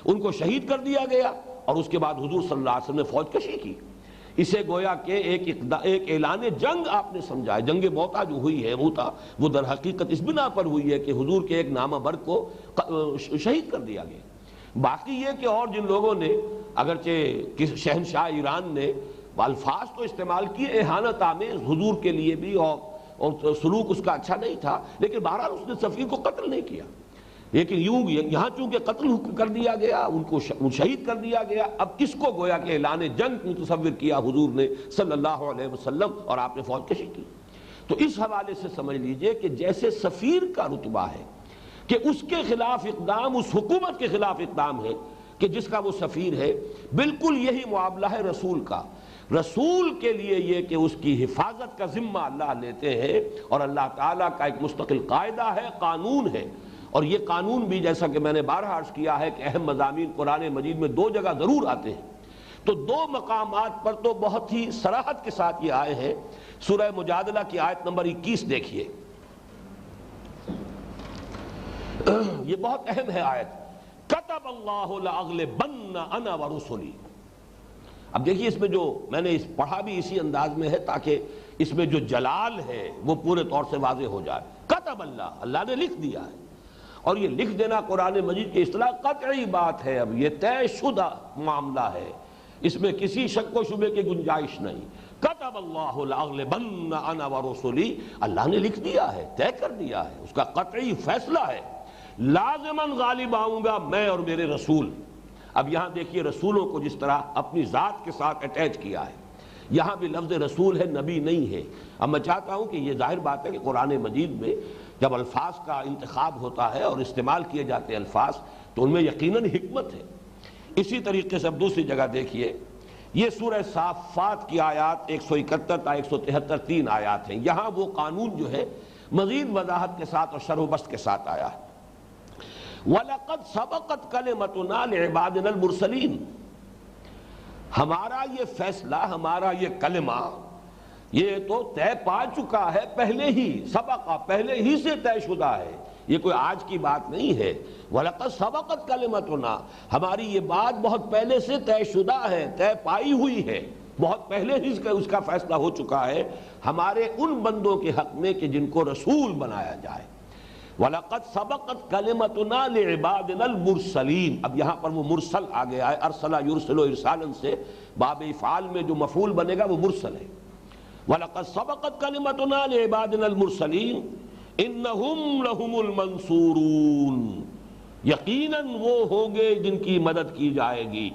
ان کو شہید کر دیا گیا، اور اس کے بعد حضور صلی اللہ علیہ وسلم نے فوج کشی کی۔ اسے گویا کہ ایک اعلان جنگ آپ نے سمجھا ہے۔ جنگ موتا جو ہوئی ہے موتا، وہ در حقیقت اس بنا پر ہوئی ہے کہ حضور کے ایک نامہ بر کو شہید کر دیا گیا۔ باقی یہ کہ اور جن لوگوں نے اگرچہ شہنشاہ ایران نے الفاظ تو استعمال کیے اہانت آمیز حضور کے لیے بھی، اور سلوک اس کا اچھا نہیں تھا، لیکن بہرحال اس نے سفیر کو قتل نہیں کیا۔ لیکن یہاں چونکہ قتل کر دیا گیا، ان کو شہید کر دیا گیا، اب اس کو گویا کہ اعلان جنگ متصور کیا حضور نے صلی اللہ علیہ وسلم، اور آپ نے فوج کشی کی۔ تو اس حوالے سے سمجھ لیجئے کہ جیسے سفیر کا رتبہ ہے کہ اس کے خلاف اقدام اس حکومت کے خلاف اقدام ہے کہ جس کا وہ سفیر ہے، بالکل یہی معاملہ ہے رسول کا۔ رسول کے لیے یہ کہ اس کی حفاظت کا ذمہ اللہ لیتے ہیں، اور اللہ تعالیٰ کا ایک مستقل قاعدہ ہے، قانون ہے، اور یہ قانون بھی جیسا کہ میں نے بارہا عرض کیا ہے کہ اہم مضامین قرآن مجید میں 2 جگہ ضرور آتے ہیں، تو 2 مقامات پر تو بہت ہی صراحت کے ساتھ یہ آئے ہیں۔ سورہ مجادلہ کی آیت نمبر 21 دیکھیے، یہ بہت اہم ہے آیت، کتب اللہ لأغلبن انا ورسلی۔ اب دیکھیے اس میں جو میں نے پڑھا بھی اسی انداز میں ہے تاکہ اس میں جو جلال ہے وہ پورے طور سے واضح ہو جائے۔ کتب اللہ نے لکھ دیا ہے، اور یہ لکھ دینا قرآن مجید کی اصطلاح قطعی بات ہے، اب یہ طے شدہ معاملہ ہے، اس میں کسی شک و شبے کی گنجائش نہیں۔ کتب اللہ لأغلبن انا ورسلی، اللہ نے لکھ دیا ہے، طے کر دیا ہے، اس کا قطعی فیصلہ ہے، لازماً غالب آؤں گا میں اور میرے رسول۔ اب یہاں دیکھیے رسولوں کو جس طرح اپنی ذات کے ساتھ اٹیچ کیا ہے، یہاں بھی لفظ رسول ہے، نبی نہیں ہے۔ اب میں چاہتا ہوں کہ یہ ظاہر بات ہے کہ قرآن مجید میں جب الفاظ کا انتخاب ہوتا ہے اور استعمال کیے جاتے ہیں الفاظ، تو ان میں یقیناً حکمت ہے۔ اسی طریقے سے اب دوسری جگہ دیکھیے، یہ سورہ صافات کی آیات 171 تا 173 3 آیات ہیں، یہاں وہ قانون جو ہے مزید وضاحت کے ساتھ اور شرح و بسط کے ساتھ آیا ہے۔ وَلَقَدْ سَبَقَتْ كَلِمَتُنَا لِعِبَادِنَا الْمُرْسَلِينَ، ہمارا یہ فیصلہ، ہمارا یہ کلمہ، یہ تو طے پا چکا ہے پہلے ہی، سبقہ پہلے ہی سے طے شدہ ہے، یہ کوئی آج کی بات نہیں ہے۔ وَلَقَدْ سَبَقَتْ كَلِمَتُنَا، ہماری یہ بات بہت پہلے سے طے شدہ ہے، طے پائی ہوئی ہے، بہت پہلے ہی اس کا فیصلہ ہو چکا ہے ہمارے ان بندوں کے حق میں کہ جن کو رسول بنایا جائے۔ وَلَقَدْ سَبَقَتْ كَلِمَتُنَا لِعِبَادِنَا الْمُرْسَلِينَ، اب یہاں پر وہ مرسل آ گیا ہے، ارسلہ یرسلو ارسالاً سے باب افعال میں جو مفعول بنے گا وہ مرسل ہے۔ وَلَقَدْ سَبَقَتْ كَلِمَتُنَا لِعِبَادِنَا الْمُرْسَلِينَ إِنَّهُمْ لَهُمُ الْمَنْصُورُونَ، یقیناً وہ ہوں گے جن کی مدد کی جائے گی،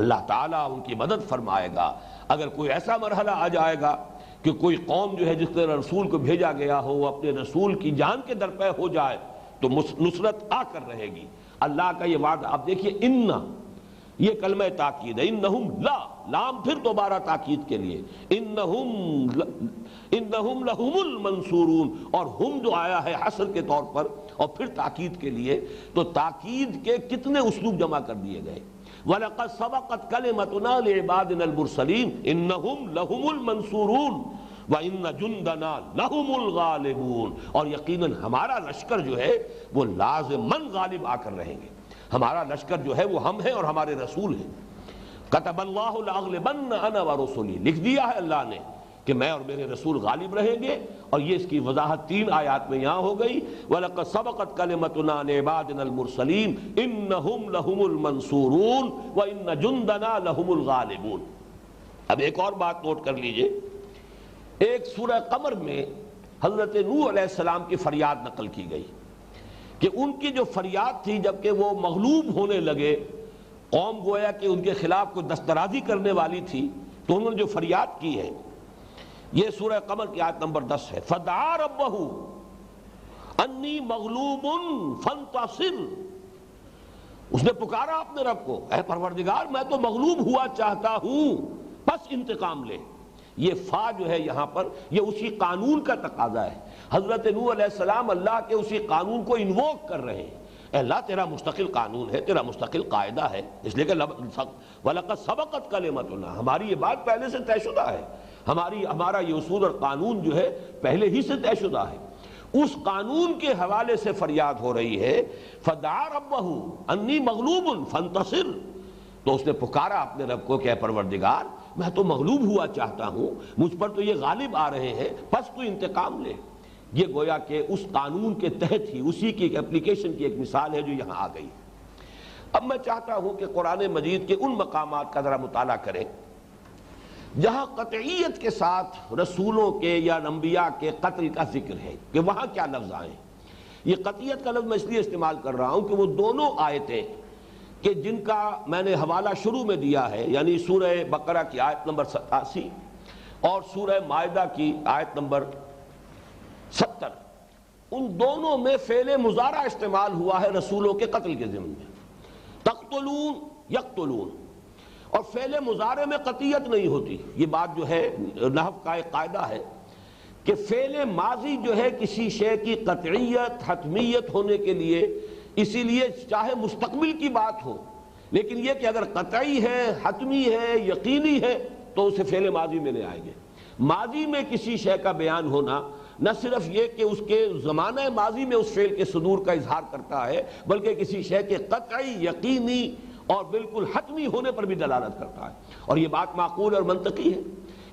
اللہ تعالیٰ ان کی مدد فرمائے گا۔ اگر کوئی ایسا مرحلہ آ جائے گا کہ کوئی قوم جو ہے جس طرح رسول کو بھیجا گیا ہو وہ اپنے رسول کی جان کے درپے ہو جائے تو نصرت آ کر رہے گی، اللہ کا یہ وعدہ۔ اب دیکھیے ان، یہ کلمہ تاکید ہے، انہم لا، لام پھر دوبارہ تاکید کے لیے، انہم لہم المنصورون، اور ہم جو آیا ہے حصر کے طور پر اور پھر تاکید کے لیے، تو تاکید کے کتنے اسلوب جمع کر دیے گئے۔ وَلَقَدْ سَبَقَتْ كَلِمَتُنَا لِعِبَادِنَا الْمُرْسَلِينَ إِنَّهُمْ لَهُمُ الْمَنْصُورُونَ وَإِنَّ جُنْدَنَا لَهُمُ الْغَالِبُونَ، اور یقیناً ہمارا لشکر جو ہے وہ لازماً غالب آ کر رہیں گے، ہمارا لشکر جو ہے وہ ہم ہیں اور ہمارے رسول ہیں۔ كَتَبَ اللَّهُ لَأَغْلِبَنَّ أَنَا وَرُسُلِي، لکھ دیا ہے اللہ نے کہ میں اور میرے رسول غالب رہیں گے، اور یہ اس کی وضاحت 3 آیات میں یہاں ہو گئی۔ وَلَقَدْ سَبَقَتْ كَلِمَتُنَا لِعِبَادِنَا الْمُرْسَلِينَ إِنَّهُمْ لَهُمُ الْمَنْصُورُونَ وَإِنَّ جُنْدَنَا لَهُمُ الْغَالِبُونَ۔ اب ایک اور بات نوٹ کر لیجئے، ایک سورہ قمر میں حضرت نوح علیہ السلام کی فریاد نقل کی گئی کہ ان کی جو فریاد تھی جبکہ وہ مغلوب ہونے لگے، قوم گویا کہ ان کے خلاف کوئی دسترازی کرنے والی تھی، تو انہوں نے جو فریاد کی ہے، یہ سورہ قمر کی آیت نمبر 10 ہے، فَدَعَا رَبَّهُ أَنِّي مَغْلُوبٌ فَانْتَصِرْ، اس نے پکارا اپنے رب کو، اے پروردگار میں تو مغلوب ہوا چاہتا ہوں، پس انتقام لے۔ یہ فا جو ہے یہاں پر یہ اسی قانون کا تقاضا ہے. حضرت نوح علیہ السلام اللہ کے اسی قانون کو انووک کر رہے ہیں. اے اللہ تیرا مستقل قانون ہے، تیرا مستقل قاعدہ ہے، اس لیے کہ وَلَقَدْ سَبَقَتْ كَلِمَتُنَا، ہماری یہ بات پہلے سے طے شدہ ہے، ہمارا یہ اصول اور قانون جو ہے پہلے ہی سے طے شدہ ہے. اس قانون کے حوالے سے فریاد ہو رہی ہے فَدَعَا رَبَّهُ أَنِّي مَغْلُوبٌ فَانْتَصِرْ، تو اس نے پکارا اپنے رب کو کہ اے پروردگار میں تو مغلوب ہوا چاہتا ہوں، مجھ پر تو یہ غالب آ رہے ہیں، پس تو انتقام لے. یہ گویا کہ اس قانون کے تحت ہی اسی کی ایک اپلیکیشن کی ایک مثال ہے جو یہاں آ گئی. اب میں چاہتا ہوں کہ قرآن مجید کے ان مقامات کا ذرا مطالعہ کریں جہاں قطعیت کے ساتھ رسولوں کے یا انبیاء کے قتل کا ذکر ہے کہ وہاں کیا لفظ آئے. یہ قطعیت کا لفظ میں اس لیے استعمال کر رہا ہوں کہ وہ دونوں آیتیں کہ جن کا میں نے حوالہ شروع میں دیا ہے، یعنی سورہ بقرہ کی آیت نمبر 87 اور سورہ مائدہ کی آیت نمبر 70، ان دونوں میں فعل مضارع استعمال ہوا ہے رسولوں کے قتل کے ضمن میں. تقتلون یقتلون، اور فعل مضارع میں قطعیت نہیں ہوتی. یہ بات جو ہے نحو کا ایک قاعدہ ہے کہ فعل ماضی جو ہے کسی شے کی قطعیت حتمیت ہونے کے لیے، اسی لیے چاہے مستقبل کی بات ہو لیکن یہ کہ اگر قطعی ہے، حتمی ہے، یقینی ہے تو اسے فعل ماضی میں لے آئیں گے. ماضی میں کسی شے کا بیان ہونا نہ صرف یہ کہ اس کے زمانہ ماضی میں اس فعل کے صدور کا اظہار کرتا ہے بلکہ کسی شے کے قطعی، یقینی اور بالکل حتمی ہونے پر بھی دلالت کرتا ہے. اور یہ بات معقول اور منطقی ہے،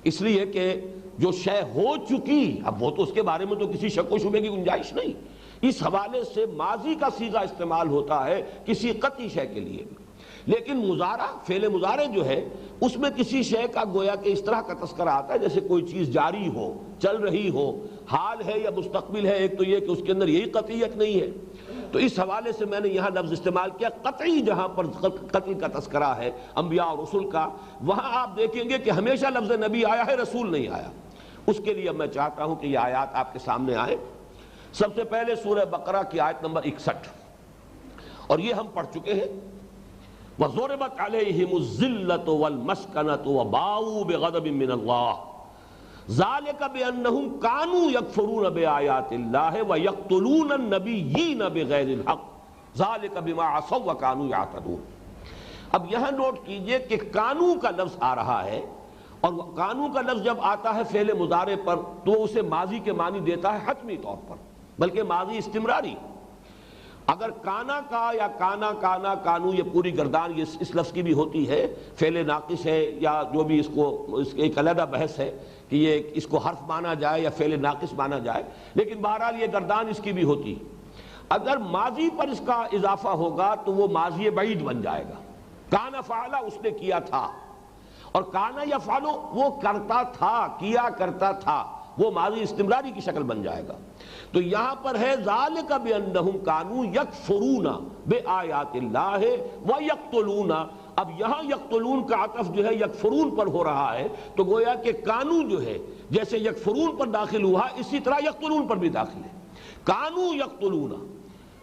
اس لیے کہ جو شے ہو چکی اب وہ تو اس کے بارے میں تو کسی شک و شبے کی گنجائش نہیں. اس حوالے سے ماضی کا صیغہ استعمال ہوتا ہے کسی قطعی شے کے لیے. لیکن مضارع، فعل مضارع جو ہے اس میں کسی شے کا گویا کہ اس طرح کا تذکرہ آتا ہے جیسے کوئی چیز جاری ہو، چل رہی ہو، حال ہے یا مستقبل ہے. ایک تو یہ کہ اس کے اندر یہی قطعیت نہیں ہے. تو اس حوالے سے میں نے یہاں لفظ استعمال کیا قطعی. جہاں پر قتل کا تذکرہ ہے انبیاء اور رسول کا، وہاں آپ دیکھیں گے کہ ہمیشہ لفظ نبی آیا ہے، رسول نہیں آیا. اس کے لیے میں چاہتا ہوں کہ یہ آیات آپ کے سامنے آئے. سب سے پہلے سورہ بقرہ کی آیت نمبر 61، اور یہ ہم پڑھ چکے ہیں. وَضُرِبَتْ عَلَيْهِمُ الذِّلَّةُ وَالْمَسْكَنَةُ وَبَاءُوا بِغَضَبٍ مِّنَ اللَّهِ ذَلِكَ بِأَنَّهُمْ كَانُوا يَكْفُرُونَ بِآيَاتِ اللَّهِ وَيَقْتُلُونَ النَّبِيِّينَ بِغَيْرِ الْحَقِّ ذَلِكَ بِمَا عَصَوْا وَكَانُوا يَعْتَدُونَ. اب یہاں نوٹ کیجئے کہ کانو کا لفظ آ رہا ہے، اور کانو کا لفظ جب آتا ہے فعل مضارع پر تو اسے ماضی کے معنی دیتا ہے حتمی طور پر، بلکہ ماضی استمراری. اگر کانا کا یا کانا کانا کانو یہ پوری گردان یہ اس لفظ کی بھی ہوتی ہے، فعل ناقص ہے یا جو بھی اس ایک علیحدہ بحث ہے کہ یہ اس کو حرف مانا جائے یا فعل ناقص مانا جائے، لیکن بہرحال یہ گردان اس کی بھی ہوتی. اگر ماضی پر اس کا اضافہ ہوگا تو وہ ماضی بعید بن جائے گا. کانا فعلا اس نے کیا تھا، اور کانا یفعلو وہ کرتا تھا، کیا کرتا تھا، وہ ماضی استمراری کی شکل بن جائے گا. تو یہاں پر ہے ذالک بانہم کانوا یکفرون بآیات اللہ ویقتلون. اب یہاں یقتلون کا عطف جو ہے یکفرون پر ہو رہا ہے، تو گویا کہ کانو جو ہے جیسے یکفرون پر داخل ہوا اسی طرح یقتلون پر بھی داخل ہے. کانوا یقتلون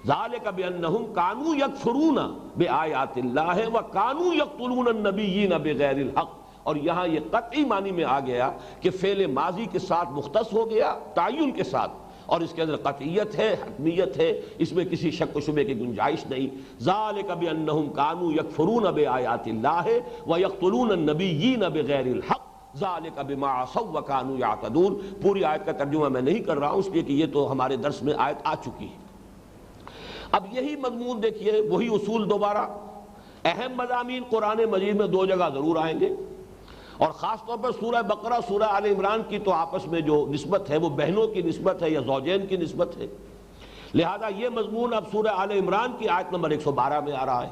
ذالک بانہم کانوا یکفرون بآیات اللہ وکانوا یقتلون النبیین بغیر الحق. اور یہاں یہ قطعی معنی میں آ گیا کہ فعل ماضی کے ساتھ مختص ہو گیا تعین کے ساتھ، اور اس کے اندر قطعیت ہے، حتمیت ہے، اس میں کسی شک و شبے کی گنجائش نہیں. ذالک بانہم کانوا یکفرون بآیات اللہ ویقتلون النبیین بغیر الحق ذالک بما عصوا وکانوا یعتدون. پوری آیت کا ترجمہ میں نہیں کر رہا ہوں اس لیے کہ یہ تو ہمارے درس میں آیت آ چکی ہے. اب یہی مضمون دیکھیے، وہی اصول دوبارہ. اہم مضامین قرآن مجید میں دو جگہ ضرور آئیں گے، اور خاص طور پر سورہ بقرہ، سورہ آل عمران کی تو آپس میں جو نسبت ہے وہ بہنوں کی نسبت ہے یا زوجین کی نسبت ہے. لہذا یہ مضمون اب سورہ آل عمران کی آیت نمبر 112 میں آ رہا ہے.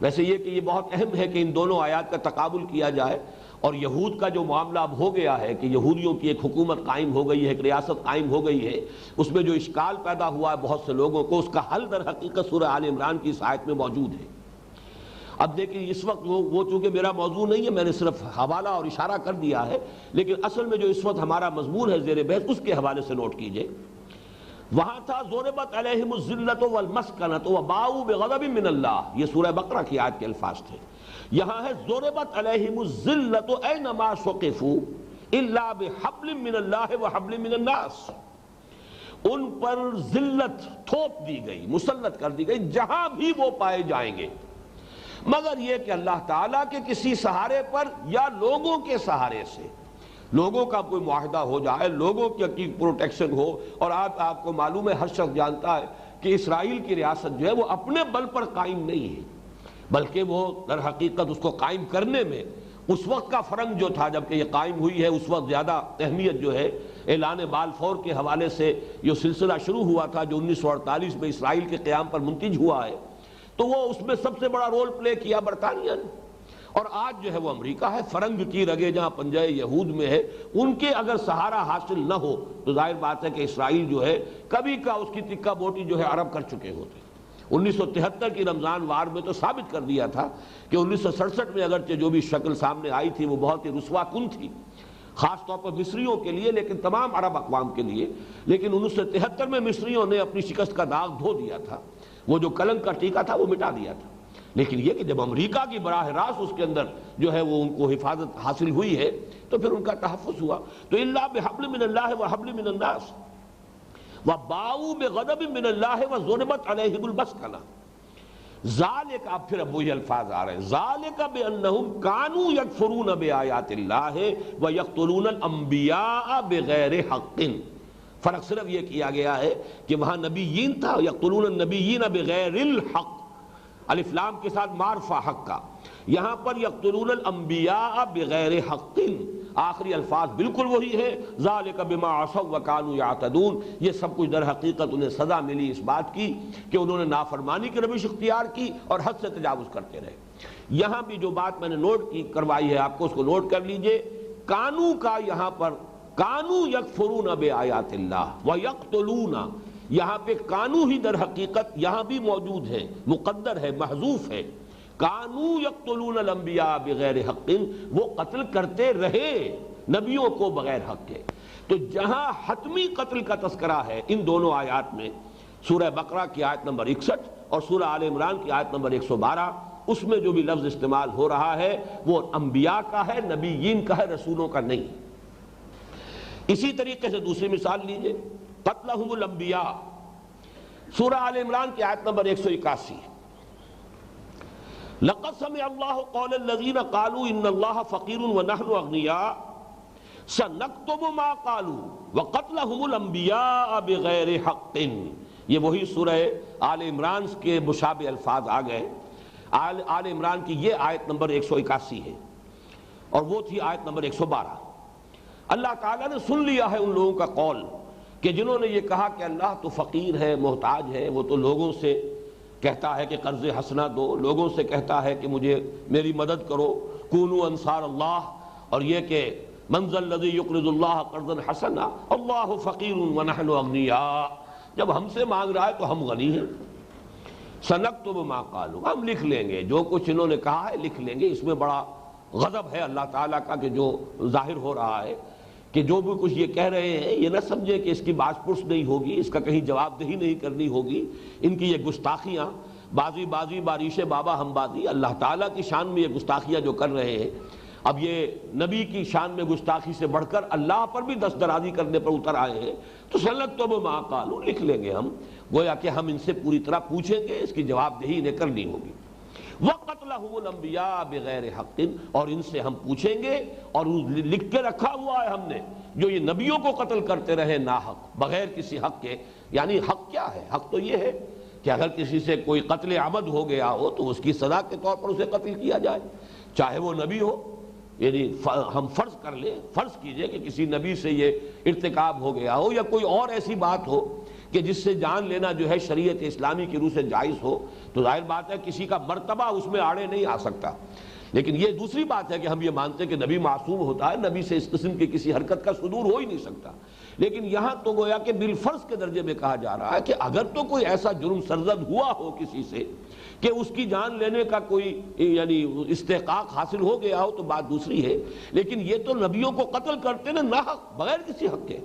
ویسے یہ کہ یہ بہت اہم ہے کہ ان دونوں آیات کا تقابل کیا جائے. اور یہود کا جو معاملہ اب ہو گیا ہے کہ یہودیوں کی ایک حکومت قائم ہو گئی ہے، ایک ریاست قائم ہو گئی ہے، اس میں جو اشکال پیدا ہوا ہے بہت سے لوگوں کو، اس کا حل در حقیقت سورہ آل عمران کی اس آیت میں موجود ہے. اب دیکھیں اس وقت وہ چونکہ میرا موضوع نہیں ہے، میں نے صرف حوالہ اور اشارہ کر دیا ہے، لیکن اصل میں جو اس وقت ہمارا مضمون ہے زیر بحث اس کے حوالے سے نوٹ کیجئے. وہاں تھا ضربت علیہم الذلۃ والمسکنۃ وباؤوا بغضب من اللہ، یہ سورہ بقرہ کی آیت کے الفاظ تھے. یہاں ہے ضربت علیہم الذلۃ اینما ثقفوا، الا بحبل من اللہ وحبل من الناس، ان پر ذلت تھوپ دی گئی، مسلط کر دی گئی جہاں بھی وہ پائے جائیں گے، مگر یہ کہ اللہ تعالیٰ کے کسی سہارے پر یا لوگوں کے سہارے سے، لوگوں کا کوئی معاہدہ ہو جائے، لوگوں کی پروٹیکشن ہو۔ اور آپ کو معلوم ہے، ہر شخص جانتا ہے کہ اسرائیل کی ریاست جو ہے وہ اپنے بل پر قائم نہیں ہے، بلکہ وہ در حقیقت اس کو قائم کرنے میں اس وقت کا فرنگ جو تھا جبکہ یہ قائم ہوئی ہے، اس وقت زیادہ اہمیت جو ہے اعلان بالفور کے حوالے سے یہ سلسلہ شروع ہوا تھا جو 1948 میں اسرائیل کے قیام پر منتج ہوا ہے، تو وہ اس میں سب سے بڑا رول پلے کیا برطانیہ نے، اور آج جو ہے وہ امریکہ ہے۔ فرنگ کی رگیں جہاں پنجہ یہود میں ہے، ان کے اگر سہارا حاصل نہ ہو تو ظاہر بات ہے کہ اسرائیل جو ہے کبھی کا اس کی تکہ بوٹی جو ہے عرب کر چکے ہوتے۔ 1973 کی رمضان وار میں تو ثابت کر دیا تھا کہ 1967 میں اگرچہ جو بھی شکل سامنے آئی تھی وہ بہت ہی رسوا کن تھی، خاص طور پر مصریوں کے لیے، لیکن تمام عرب اقوام کے لیے، لیکن 1973 میں مصریوں نے اپنی شکست کا داغ دھو دیا تھا، وہ جو کلنک کا ٹیکا تھا وہ مٹا دیا تھا۔ لیکن یہ کہ جب امریکہ کی براہ راست اس کے اندر جو ہے وہ ان کو حفاظت حاصل ہوئی ہے تو پھر ان کا تحفظ ہوا۔ تو الا بحبل من اللہ وحبل من الناس وباؤوا بغضب من اللہ وضربت علیہم المسکنہ ذالک، اب پھر وہی الفاظ آ رہے ہیں، ذالک بانہم کانوا یکفرون بآیات اللہ ویقتلون الانبیاء بغیر حق۔ فرق صرف یہ کیا گیا ہے کہ وہاں نبیین تھا، یقتلون النبیین بغیر الحق، الف لام کے ساتھ معرفہ حق کا، یہاں پر یقتلون الانبیاء بغیر حق، آخری الفاظ بالکل وہی ہے، ذالک بما عصوا وکانوا یعتدون۔ یہ سب کچھ در حقیقت انہیں سزا ملی اس بات کی کہ انہوں نے نافرمانی کی روش اختیار کی اور حد سے تجاوز کرتے رہے۔ یہاں بھی جو بات میں نے نوٹ کی کروائی ہے آپ کو، اس کو نوٹ کر لیجئے، کانو کا یہاں پر کانو یکفرون بآیات اللہ ویقتلون، یہاں پہ کانو ہی در حقیقت یہاں بھی موجود ہے، مقدر ہے، محذوف ہے۔ کانو یقتلون الانبیاء بغیر حق، وہ قتل کرتے رہے نبیوں کو بغیر حق کے۔ تو جہاں حتمی قتل کا تذکرہ ہے ان دونوں آیات میں، سورہ بقرہ کی آیت نمبر 61 اور سورہ آل عمران کی آیت نمبر 112، اس میں جو بھی لفظ استعمال ہو رہا ہے وہ انبیاء کا ہے، نبیین کا ہے، رسولوں کا نہیں۔ اسی طریقے سے دوسری مثال لیجئے، قتلہم الانبیاء، سورہ آل عمران کی آیت نمبر 181، لقد سمع اللہ قول الذین قالوا ان اللہ فقیر ونحن اغنیاء سنکتب ما قالوا وقتلہم الانبیاء بغیر حق۔ یہ وہی سورہ آل عمران کے مشابہ الفاظ آ گئے۔ آل عمران کی یہ آیت نمبر 181 ہے اور وہ تھی آیت نمبر 112۔ اللہ تعالیٰ نے سن لیا ہے ان لوگوں کا قول کہ جنہوں نے یہ کہا کہ اللہ تو فقیر ہے، محتاج ہے، وہ تو لوگوں سے کہتا ہے کہ قرض حسنہ دو، لوگوں سے کہتا ہے کہ مجھے میری مدد کرو، کونوا انصار اللہ، اور یہ کہ من ذا الذی یقرض اللہ قرضا حسنا اللہ فقیر ونحن اغنیاء، جب ہم سے مانگ رہا ہے تو ہم غنی ہیں۔ سنکتب ما قالوا، ہم لکھ لیں گے جو کچھ انہوں نے کہا ہے، لکھ لیں گے۔ اس میں بڑا غضب ہے اللہ تعالیٰ کا کہ جو ظاہر ہو رہا ہے کہ جو بھی کچھ یہ کہہ رہے ہیں یہ نہ سمجھے کہ اس کی باز پرس نہیں ہوگی، اس کا کہیں جواب دہی نہیں کرنی ہوگی، ان کی یہ گستاخیاں بازی باریش بابا ہم بازی، اللہ تعالیٰ کی شان میں یہ گستاخیاں جو کر رہے ہیں، اب یہ نبی کی شان میں گستاخی سے بڑھ کر اللہ پر بھی دست درازی کرنے پر اتر آئے ہیں، تو سنکتب ما قالوا، لکھ لیں گے ہم، گویا کہ ہم ان سے پوری طرح پوچھیں گے، اس کی جواب دہی انہیں کرنی ہوگی۔ وَقَتْلَهُمُ الْأَنْبِيَاءَ بِغَيْرِ حَقٍ، اور ان سے ہم پوچھیں گے، اور لکھ کے رکھا ہوا ہے ہم نے، جو یہ نبیوں کو قتل کرتے رہے ناحق، بغیر کسی حق کے۔ یعنی حق کیا ہے؟ حق تو یہ ہے کہ اگر کسی سے کوئی قتل عمد ہو گیا ہو تو اس کی سزا کے طور پر اسے قتل کیا جائے، چاہے وہ نبی ہو۔ یعنی ہم فرض کر لیں، فرض کیجئے کہ کسی نبی سے یہ ارتکاب ہو گیا ہو یا کوئی اور ایسی بات ہو کہ جس سے جان لینا جو ہے شریعت اسلامی کی روح سے جائز ہو، تو ظاہر بات ہے کسی کا مرتبہ اس میں آڑے نہیں آ سکتا۔ لیکن یہ دوسری بات ہے کہ ہم یہ مانتے ہیں کہ نبی معصوم ہوتا ہے، نبی سے اس قسم کی کسی حرکت کا صدور ہو ہی نہیں سکتا۔ لیکن یہاں تو گویا کہ بالفرض کے درجے میں کہا جا رہا ہے کہ اگر تو کوئی ایسا جرم سرزد ہوا ہو کسی سے کہ اس کی جان لینے کا کوئی یعنی استحقاق حاصل ہو گیا ہو تو بات دوسری ہے، لیکن یہ تو نبیوں کو قتل کرتے نا ناحق، بغیر کسی حق کے۔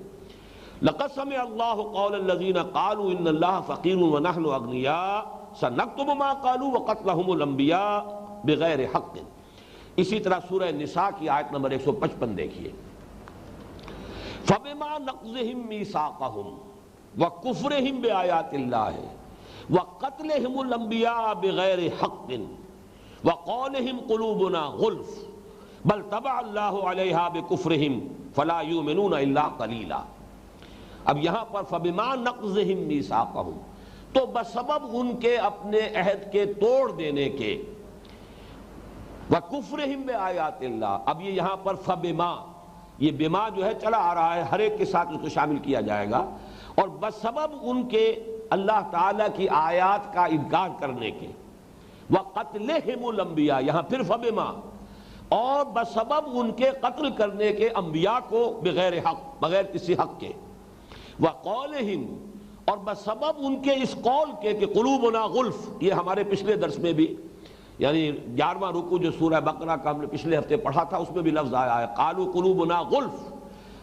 لقد سمع اللہ قول الذین قالوا ان اللہ فقیر ونحن اغنیاء سنکتب ما قالوا وقتلہم الانبیاء بغیر حق۔ اسی طرح سورہ نساء کی آیت نمبر 155 دیکھیے، فبما نقضهم ميثاقهم وكفرهم بآيات الله وقتلهم الانبیاء بغیر حق وقولهم قلوبنا غلف بل طبع اللہ علیہا بکفرہم فلا یؤمنون الا قلیلا۔ اب یہاں پر فبما نقضهم میثاقهم، تو بسبب ان کے اپنے عہد کے توڑ دینے کے، وکفرہم بآیات اللہ، اب یہ یہاں پر فبما، یہ بما جو ہے چلا آ رہا ہے، ہر ایک کے ساتھ اس کو شامل کیا جائے گا، اور بسبب ان کے اللہ تعالیٰ کی آیات کا انکار کرنے کے، وقتلہم الانبیاء، یہاں پھر فبما، اور بسبب ان کے قتل کرنے کے انبیاء کو بغیر حق، بغیر کسی حق کے، وقولہم، اور بسبب ان کے اس قول کے کہ قلوبنا غلف، یہ ہمارے پچھلے درس میں بھی، یعنی 11واں رکوع جو سورہ بقرہ کا ہم نے پچھلے ہفتے پڑھا تھا، اس میں بھی لفظ آیا ہے قالوا قلوبنا غلف،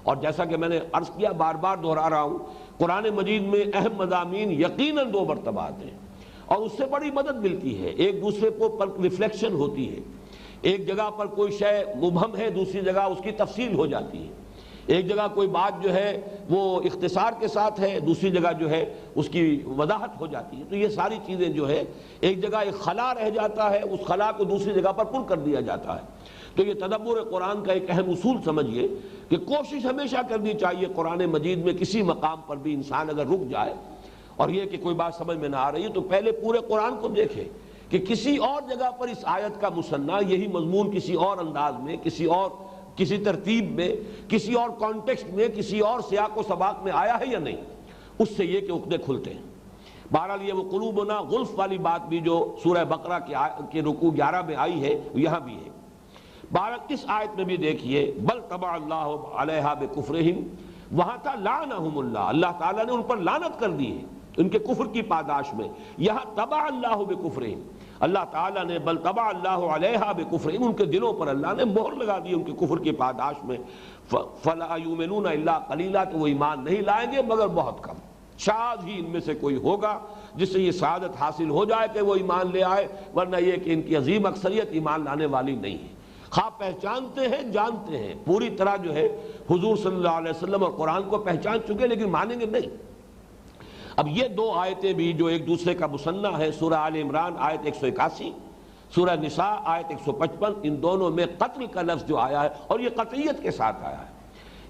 اور جیسا کہ میں نے عرض کیا، بار بار دہرا رہا ہوں، قرآن مجید میں اہم مضامین یقیناً 2 مرتبہ آتے ہیں، اور اس سے بڑی مدد ملتی ہے، ایک دوسرے پر ریفلیکشن ہوتی ہے، ایک جگہ پر کوئی شے مبہم ہے، دوسری جگہ اس کی تفصیل ہو جاتی ہے، ایک جگہ کوئی بات جو ہے وہ اختصار کے ساتھ ہے، دوسری جگہ جو ہے اس کی وضاحت ہو جاتی ہے، تو یہ ساری چیزیں جو ہے ایک جگہ ایک خلا رہ جاتا ہے، اس خلا کو دوسری جگہ پر پر کر دیا جاتا ہے۔ تو یہ تدبر قرآن کا ایک اہم اصول سمجھیے کہ کوشش ہمیشہ کرنی چاہیے قرآن مجید میں کسی مقام پر بھی انسان اگر رک جائے اور یہ کہ کوئی بات سمجھ میں نہ آ رہی ہے تو پہلے پورے قرآن کو دیکھے کہ کسی اور جگہ پر اس آیت کا مثنیٰ یہی مضمون کسی اور انداز میں، کسی ترتیب میں، کسی اور کانٹیکسٹ میں، کسی اور سیاق و سباق میں آیا ہے یا نہیں، اس سے یہ کہ عقدے کھلتے ہیں۔ بہرحال یہ وہ قلوبنا غلف والی بات بھی جو سورہ بقرہ کے رکوع 11 میں آئی ہے یہاں بھی ہے۔ بہرحال اس آیت میں بھی دیکھیے بل طبع اللہ علیہا بکفرہم، وہاں تھا لعنہم اللہ، اللہ تعالیٰ نے ان پر لعنت کر دی ہے ان کے کفر کی پاداش میں، یہاں طبع اللہ بکفرہم، اللہ تعالیٰ نے بل طبع اللہ علیہا بکفرہم، ان کے دلوں پر اللہ نے مہر لگا دی ان کے کفر کی پاداش میں، فلا یؤمنون الا قلیلا، تو وہ ایمان نہیں لائیں گے مگر بہت کم، شاید ہی ان میں سے کوئی ہوگا جس سے یہ سعادت حاصل ہو جائے کہ وہ ایمان لے آئے، ورنہ یہ کہ ان کی عظیم اکثریت ایمان لانے والی نہیں ہے، خواہ پہچانتے ہیں جانتے ہیں پوری طرح جو ہے حضور صلی اللہ علیہ وسلم اور قرآن کو پہچان چکے لیکن مانیں گے نہیں۔ اب یہ 2 آیتیں بھی جو ایک دوسرے کا مثنیٰ ہے، سورہ آل عمران آیت 181، سورہ نساء آیت 155، ان دونوں میں قتل کا لفظ جو آیا ہے اور یہ قطعیت کے ساتھ آیا ہے،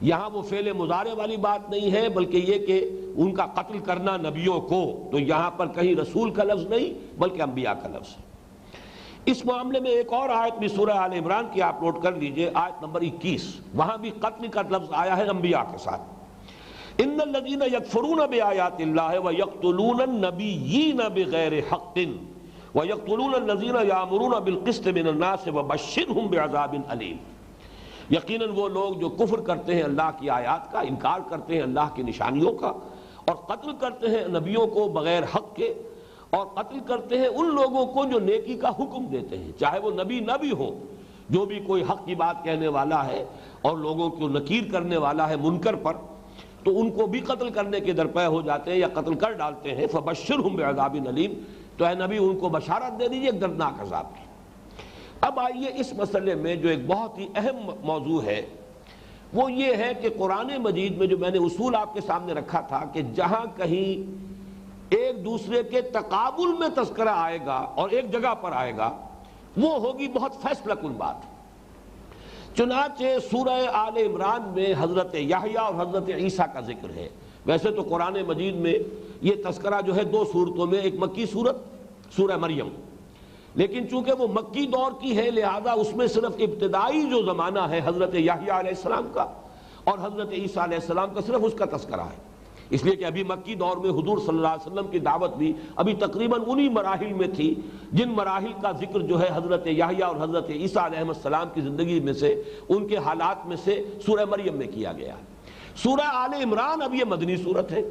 یہاں وہ فعل مضارع والی بات نہیں ہے بلکہ یہ کہ ان کا قتل کرنا نبیوں کو، تو یہاں پر کہیں رسول کا لفظ نہیں بلکہ انبیاء کا لفظ ہے۔ اس معاملے میں ایک اور آیت بھی سورہ آل عمران کی آپ نوٹ کر لیجئے، آیت نمبر 21، وہاں بھی قتل کا لفظ آیا ہے انبیاء کے ساتھ، ان الذین یکفرون بآیات اللہ ویقتلون النبیین بغیر حق ویقتلون الذین یأمرون بالقسط من الناس وبشرہم بعذاب علیم، یقیناً وہ لوگ جو کفر کرتے ہیں اللہ کی آیات کا، انکار کرتے ہیں اللہ کی نشانیوں کا، اور قتل کرتے ہیں نبیوں کو بغیر حق کے، اور قتل کرتے ہیں ان لوگوں کو جو نیکی کا حکم دیتے ہیں، چاہے وہ نبی نہ بھی ہو، جو بھی کوئی حق کی بات کہنے والا ہے اور لوگوں کو نکیر کرنے والا ہے منکر پر، تو ان کو بھی قتل کرنے کے درپے ہو جاتے ہیں یا قتل کر ڈالتے ہیں، فبشرہم بعذاب علیم، تو اے نبی ان کو بشارت دے دیجئے ایک دردناک عذاب کی۔ اب آئیے اس مسئلے میں جو ایک بہت ہی اہم موضوع ہے وہ یہ ہے کہ قرآن مجید میں جو میں نے اصول آپ کے سامنے رکھا تھا کہ جہاں کہیں ایک دوسرے کے تقابل میں تذکرہ آئے گا اور ایک جگہ پر آئے گا وہ ہوگی بہت فیصلہ کن بات۔ چنانچہ سورہ آل عمران میں حضرت یحییٰ اور حضرت عیسیٰ کا ذکر ہے، ویسے تو قرآن مجید میں یہ تذکرہ جو ہے 2 صورتوں میں، ایک مکی صورت سورہ مریم، لیکن چونکہ وہ مکی دور کی ہے لہذا اس میں صرف ابتدائی جو زمانہ ہے حضرت یحییٰ علیہ السلام کا اور حضرت عیسیٰ علیہ السلام کا صرف اس کا تذکرہ ہے، اس لیے کہ ابھی مکی دور میں حضور صلی اللہ علیہ وسلم کی دعوت بھی ابھی تقریباً انہی مراحل میں تھی جن مراحل کا ذکر جو ہے حضرت یحییٰ اور حضرت عیسیٰ علیہ السلام کی زندگی میں سے ان کے حالات میں سے سورہ مریم میں کیا گیا۔ سورہ آل عمران اب یہ مدنی صورت ہے،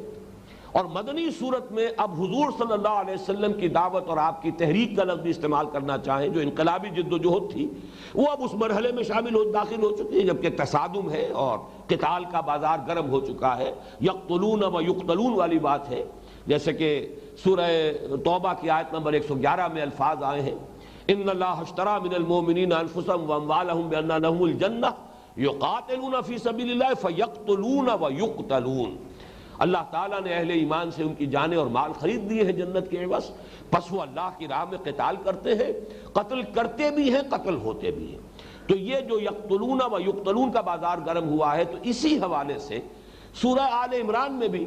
اور مدنی صورت میں اب حضور صلی اللہ علیہ وسلم کی دعوت اور آپ کی تحریک کا لفظ بھی استعمال کرنا چاہیں جو انقلابی جد و جہد تھی وہ اب اس مرحلے میں داخل ہو چکی ہے جبکہ تصادم ہے اور قتال کا بازار گرم ہو چکا ہے، یقتلون و یقتلون والی بات ہے، جیسے کہ سورہ توبہ کی آیت نمبر 111 میں الفاظ آئے ہیں ان اللہ اشتری من المؤمنین انفسهم واموالهم بان لهم الجنہ یقاتلون فی سبیل اللہ فیقتلون ویقتلون، اللہ تعالیٰ نے اہل ایمان سے ان کی جانیں اور مال خرید دیے ہیں جنت کے عوض، پس وہ اللہ کی راہ میں قتال کرتے ہیں، قتل کرتے بھی ہیں، قتل ہوتے بھی ہیں۔ تو یہ جو یقتلون و یقتلون کا بازار گرم ہوا ہے، تو اسی حوالے سے سورہ آل عمران میں بھی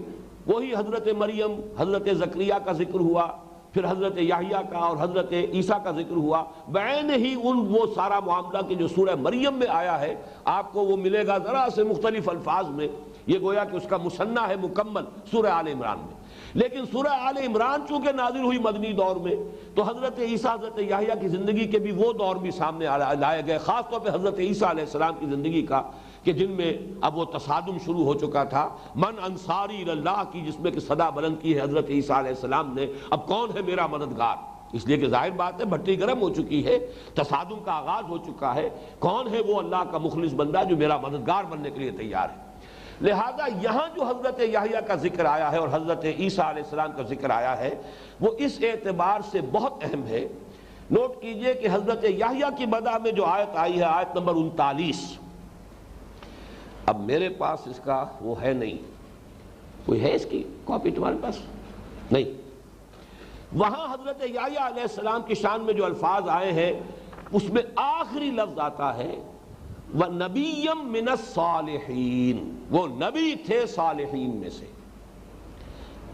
وہی حضرت مریم، حضرت زکریا کا ذکر ہوا، پھر حضرت یحییٰ کا اور حضرت عیسیٰ کا ذکر ہوا، بعین ہی وہ سارا معاملہ کہ جو سورہ مریم میں آیا ہے آپ کو وہ ملے گا ذرا سے مختلف الفاظ میں، یہ گویا کہ اس کا مثنیٰ ہے مکمل سورہ آل عمران میں۔ لیکن سورہ آل عمران چونکہ نازل ہوئی مدنی دور میں، تو حضرت عیسیٰ، حضرت یحییٰ کی زندگی کے بھی وہ دور بھی سامنے لائے گئے، خاص طور پہ حضرت عیسیٰ علیہ السلام کی زندگی کا، کہ جن میں اب وہ تصادم شروع ہو چکا تھا، من انصاری اللہ کی، جس میں کہ صدا بلند کی ہے حضرت عیسیٰ علیہ السلام نے، اب کون ہے میرا مددگار؟ اس لیے کہ ظاہر بات ہے بھٹی گرم ہو چکی ہے، تصادم کا آغاز ہو چکا ہے، کون ہے وہ اللہ کا مخلص بندہ جو میرا مددگار بننے کے لیے تیار ہے؟ لہذا یہاں جو حضرت یحییٰ کا ذکر آیا ہے اور حضرت عیسیٰ علیہ السلام کا ذکر آیا ہے، وہ اس اعتبار سے بہت اہم ہے۔ نوٹ کیجئے کہ حضرت یحییٰ کی مدح میں جو آیت آئی ہے، آیت نمبر 39، اب میرے پاس اس کا وہ ہے نہیں، کوئی ہے اس کی کاپی تمہارے پاس؟ نہیں۔ وہاں حضرت یحییٰ علیہ السلام کی شان میں جو الفاظ آئے ہیں، اس میں آخری لفظ آتا ہے وَنَبِيًّا مِّنَ الصَّالِحِينَ، وہ نبی تھے صالحین میں سے۔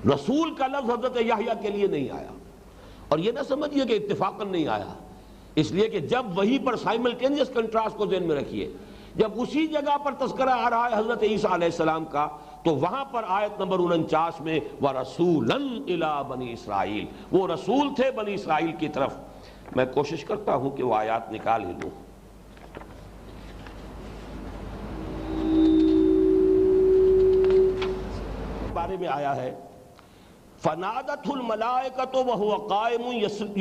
رسول کا لفظ حضرت یحییٰ کے لیے نہیں آیا، اور یہ نہ سمجھیے کہ اتفاقاً نہیں آیا، اس لیے کہ جب وہیں پر سائملٹینیس کنٹراسٹ کو ذہن میں رکھیے، جب اسی جگہ پر تذکرہ آ رہا ہے حضرت عیسیٰ علیہ السلام کا، تو وہاں پر آیت نمبر 49 میں وَرَسُولًا إِلَىٰ بَنِي اسرائیل، وہ رسول تھے بنی اسرائیل کی طرف۔ میں کوشش کرتا ہوں کہ وہ آیات نکال ہی لوں۔ بارے میں آیا ہے فَنَادَتْهُ الْمَلَائِكَةُ وَهُوَ قَائِمٌ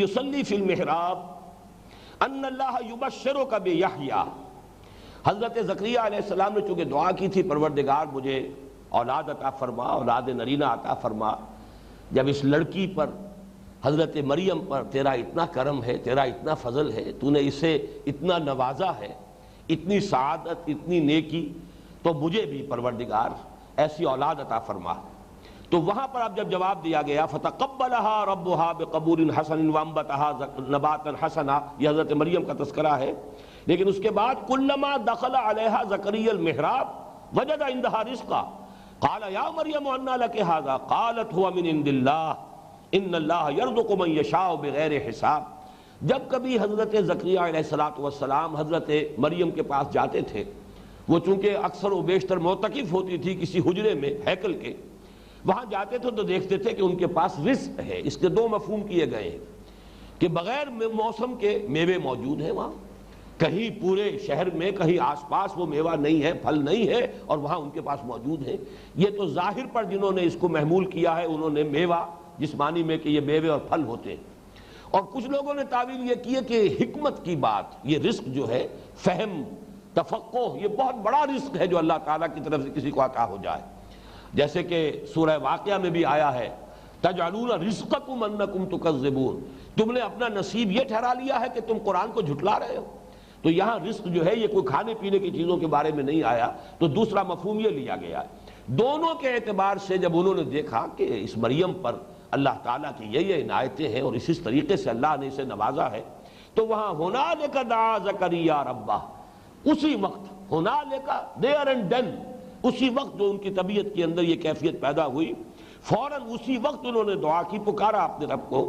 يُصَلِّي فِي الْمِحْرَابِ أَنَّ اللَّهَ يُبَشِّرُكَ بِيَحْيَىٰ۔ حضرت زکریا علیہ السلام نے چونکہ دعا کی تھی، پروردگار مجھے اولاد عطا فرما، اولاد نرینہ عطا فرما، جب اس لڑکی پر حضرت مریم پر تیرا اتنا کرم ہے، تیرا اتنا فضل ہے، تو نے اسے اتنا نوازا ہے، اتنی سعادت، اتنی نیکی، تو مجھے بھی پروردگار ایسی اولاد عطا فرما۔ تو وہاں پر اب جب جواب دیا گیا فَتَقَبَّلَهَا رَبُّهَا بِقَبُولٍ حَسَنٍ وَأَنبَتَهَا نَبَاتًا حَسَنًا، یہ حضرت مریم کا تذکرہ ہے۔ لیکن اس کے بعد كُلَّمَا دَخَلَ عَلَيْهَا زَكَرِيَّا الْمِحْرَابَ وَجَدَ عِندَهَا رِزْقًا قَالَ يَا مَرْيَمُ أَنَّىٰ لَكِ هَٰذَا قَالَتْ هُوَ مِنْ عِندِ اللَّهِ إِنَّ اللَّهَ يَرْزُقُ مَن يَشَاءُ بِغَيْرِ حِسَابٍ۔ جب کبھی حضرت زکریا علیہ السلام حضرت مریم کے پاس جاتے تھے، وہ چونکہ اکثر و بیشتر معتکف ہوتی تھی کسی حجرے میں ہیکل کے، وہاں جاتے تھے تو دیکھتے تھے کہ ان کے پاس رزق ہے۔ اس کے دو مفہوم کیے گئے ہیں کہ بغیر موسم کے میوے موجود ہیں وہاں، کہیں پورے شہر میں کہیں آس پاس وہ میوہ نہیں ہے، پھل نہیں ہے، اور وہاں ان کے پاس موجود ہے۔ یہ تو ظاہر پر جنہوں نے اس کو محمول کیا ہے، انہوں نے میوہ جس معنی میں کہ یہ میوے اور پھل ہوتے ہیں، اور کچھ لوگوں نے تعویل یہ کی ہے کہ حکمت کی بات، یہ رزق جو ہے، فہم، تفقہ، یہ بہت بڑا رزق ہے جو اللہ تعالیٰ کی طرف سے کسی کو عطا ہو جائے۔ جیسے کہ سورہ واقعہ میں بھی آیا ہے تَجْعَلُونَ رِزْقَكُمْ أَنَّكُمْ تُكَذِّبُونَ، تم نے اپنا نصیب یہ ٹھہرا لیا ہے کہ تم قرآن کو جھٹلا رہے ہو۔ تو یہاں رزق جو ہے یہ کوئی کھانے پینے کی چیزوں کے بارے میں نہیں آیا، تو دوسرا مفہوم یہ لیا گیا ہے۔ دونوں کے اعتبار سے جب انہوں نے دیکھا کہ اس مریم پر اللہ تعالیٰ کی یہ عنایتیں ہیں اور اس طریقے سے اللہ نے اسے نوازا ہے، تو وہاں هُنَالِكَ دَعَا زَكَرِيَّا رَبَّهُ، اسی وقت هُنَالِكَ there and then، اسی وقت جو ان کی طبیعت کے اندر یہ کیفیت پیدا ہوئی، فوراً اسی وقت انہوں نے دعا کی، پکارا اپنے رب کو،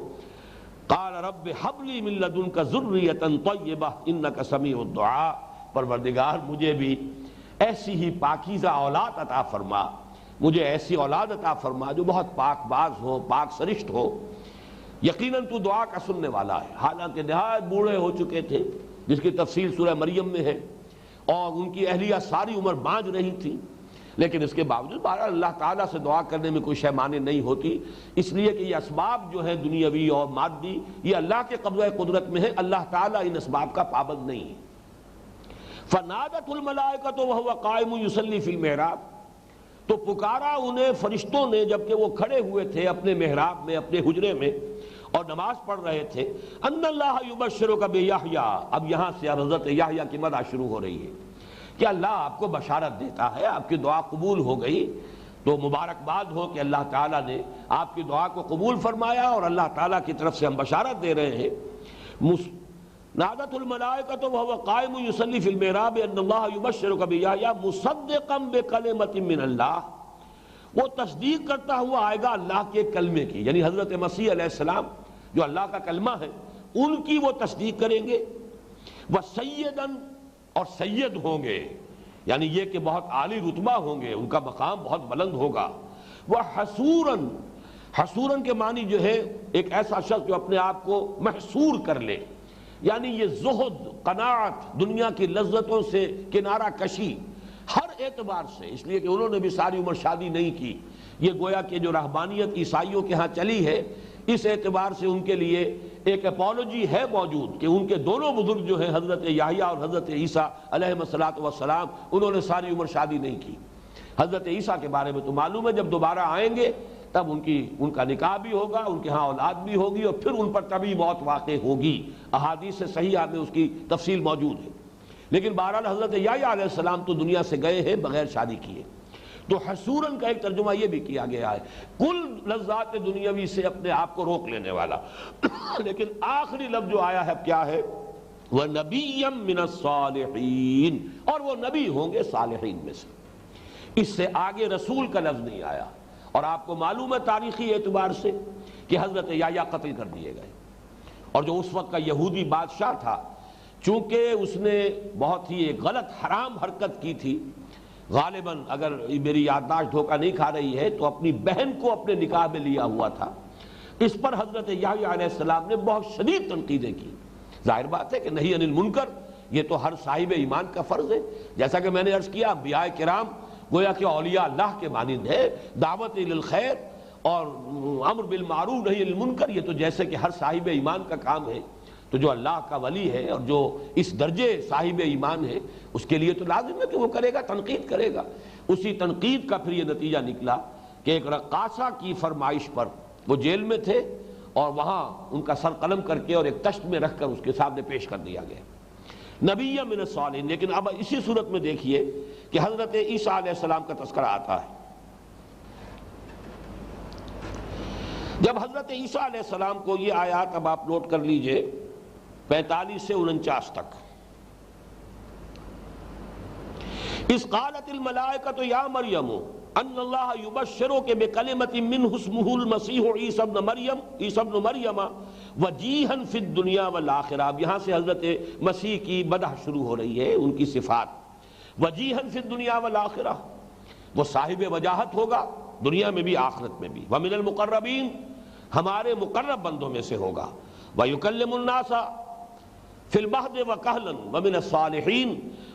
قال رب هب لي من لدنك ذرية طيبة انك سميع الدعاء، پروردگار مجھے بھی ایسی ہی پاکیزہ اولاد عطا فرما، مجھے ایسی اولاد عطا فرما جو بہت پاک باز ہو، پاک سرشت ہو، یقیناً تو دعا کا سننے والا ہے۔ حالانکہ نہایت بوڑھے ہو چکے تھے، جس کی تفصیل سورہ مریم میں ہے، اور ان کی اہلیہ ساری عمر بانجھ رہی تھی، لیکن اس کے باوجود بہرحال اللہ تعالیٰ سے دعا کرنے میں کوئی شے مانع نہیں ہوتی، اس لیے کہ یہ اسباب جو ہیں دنیاوی اور مادی، یہ اللہ کے قبضہ قدرت میں ہے، اللہ تعالیٰ ان اسباب کا پابند نہیں ہے۔ فَنَادَتْهُ الْمَلَائِكَةُ وَهُوَ قَائِمٌ يُصَلِّي فِي الْمِحْرَابِ، تو پکارا انہیں فرشتوں نے جبکہ وہ کھڑے ہوئے تھے اپنے محراب میں، اپنے حجرے میں، اور نماز پڑھ رہے تھے، أَنَّ اللَّهَ يُبَشِّرُكَ بِيَحْيَىٰ، اب یہاں سے حضرت یحییٰ کی مدح شروع ہو رہی ہے کہ اللہ آپ کو بشارت دیتا ہے، آپ کی دعا قبول ہو گئی تو مبارکباد ہو کہ اللہ تعالیٰ نے آپ کی دعا کو قبول فرمایا، اور اللہ تعالیٰ کی طرف سے ہم بشارت دے رہے ہیں۔ نادت الملائکۃ وہو قائم یصلی فی المحراب ان اللہ یبشرک بیحییٰ مصدقا بکلمۃ من اللہ، وہ تصدیق کرتا ہوا آئے گا اللہ کے کلمے کی، یعنی حضرت مسیح علیہ السلام جو اللہ کا کلمہ ہے ان کی وہ تصدیق کریں گے۔ وسیداً، اور سید ہوں گے، یعنی یہ کہ بہت عالی رتبہ ہوں گے، ان کا مقام بہت بلند ہوگا۔ وحصوراً، حصوراً کے معنی جو ہے ایک ایسا شخص جو اپنے آپ کو محصور کر لے، یعنی یہ زہد، قناعت، دنیا کی لذتوں سے کنارہ کشی ہر اعتبار سے، اس لیے کہ انہوں نے بھی ساری عمر شادی نہیں کی، یہ گویا کہ جو رہبانیت عیسائیوں کے ہاں چلی ہے اس اعتبار سے ان کے لیے ایک اپولوجی ہے موجود کہ ان کے دونوں بزرگ جو ہیں حضرت یحییٰ اور حضرت عیسیٰ علیہ السلام انہوں نے ساری عمر شادی نہیں کی۔ حضرت عیسیٰ کے بارے میں تو معلوم ہے جب دوبارہ آئیں گے تب ان کا نکاح بھی ہوگا، ان کے ہاں اولاد بھی ہوگی، اور پھر ان پر طبی موت واقع ہوگی، احادیث صحیحہ میں اس کی تفصیل موجود ہے۔ لیکن بہرحال حضرت یحییٰ علیہ السلام تو دنیا سے گئے ہیں بغیر شادی کیے، تو حصوراً کا ایک ترجمہ یہ بھی کیا گیا ہے کل لذات دنیاوی سے اپنے آپ کو روک لینے والا۔ لیکن آخری لفظ جو آیا ہے کیا ہے؟ وَنَبِيًّا مِّنَ الصَّالِحِينَ، اور وہ نبی ہوں گے صالحین میں سے۔ اس سے آگے رسول کا لفظ نہیں آیا، اور آپ کو معلوم ہے تاریخی اعتبار سے کہ حضرت یحییٰ قتل کر دیے گئے، اور جو اس وقت کا یہودی بادشاہ تھا چونکہ اس نے بہت ہی ایک غلط حرام حرکت کی تھی، غالباً اگر میری یادداشت دھوکہ نہیں کھا رہی ہے تو اپنی بہن کو اپنے نکاح میں لیا ہوا تھا، اس پر حضرت یحییٰ علیہ السلام نے بہت شدید تنقیدیں کی۔ ظاہر بات ہے کہ نہی عن المنکر یہ تو ہر صاحب ایمان کا فرض ہے، جیسا کہ میں نے عرض کیا انبیاء کرام گویا کہ اولیاء اللہ کے مانند ہے، دعوت الی الخیر اور امر بالمعروف نہی عن المنکر یہ تو جیسے کہ ہر صاحب ایمان کا کام ہے، تو جو اللہ کا ولی ہے اور جو اس درجے صاحب ایمان ہے اس کے لیے تو لازم ہے کہ وہ کرے گا، تنقید کرے گا۔ اسی تنقید کا پھر یہ نتیجہ نکلا کہ ایک رقاصہ کی فرمائش پر وہ جیل میں تھے اور وہاں ان کا سر قلم کر کے اور ایک تشت میں رکھ کر اس کے سامنے پیش کر دیا گیا، نبی من الصالحین۔ لیکن اب اسی صورت میں دیکھیے کہ حضرت عیسیٰ علیہ السلام کا تذکرہ آتا ہے۔ جب حضرت عیسیٰ علیہ السلام کو یہ آیات اب آپ نوٹ کر لیجئے 45 سے 49 تک، اذ قالت الملائکۃ یا مریم ان اللہ یبشرک بکلمۃ منہ اسمہ المسیح عیسی ابن مریم وجیہا فی الدنیا والآخرہ۔ اب یہاں سے حضرت مسیح کی مدح شروع ہو رہی ہے، ان کی صفات۔ وجیہا فی الدنیا والآخرہ، وہ صاحب وجاہت ہوگا دنیا میں بھی آخرت میں بھی۔ ومن المقربین، ہمارے مقرب بندوں میں سے ہوگا۔ ویکلم الناس فی المہد وکہلا ومن الصالحین،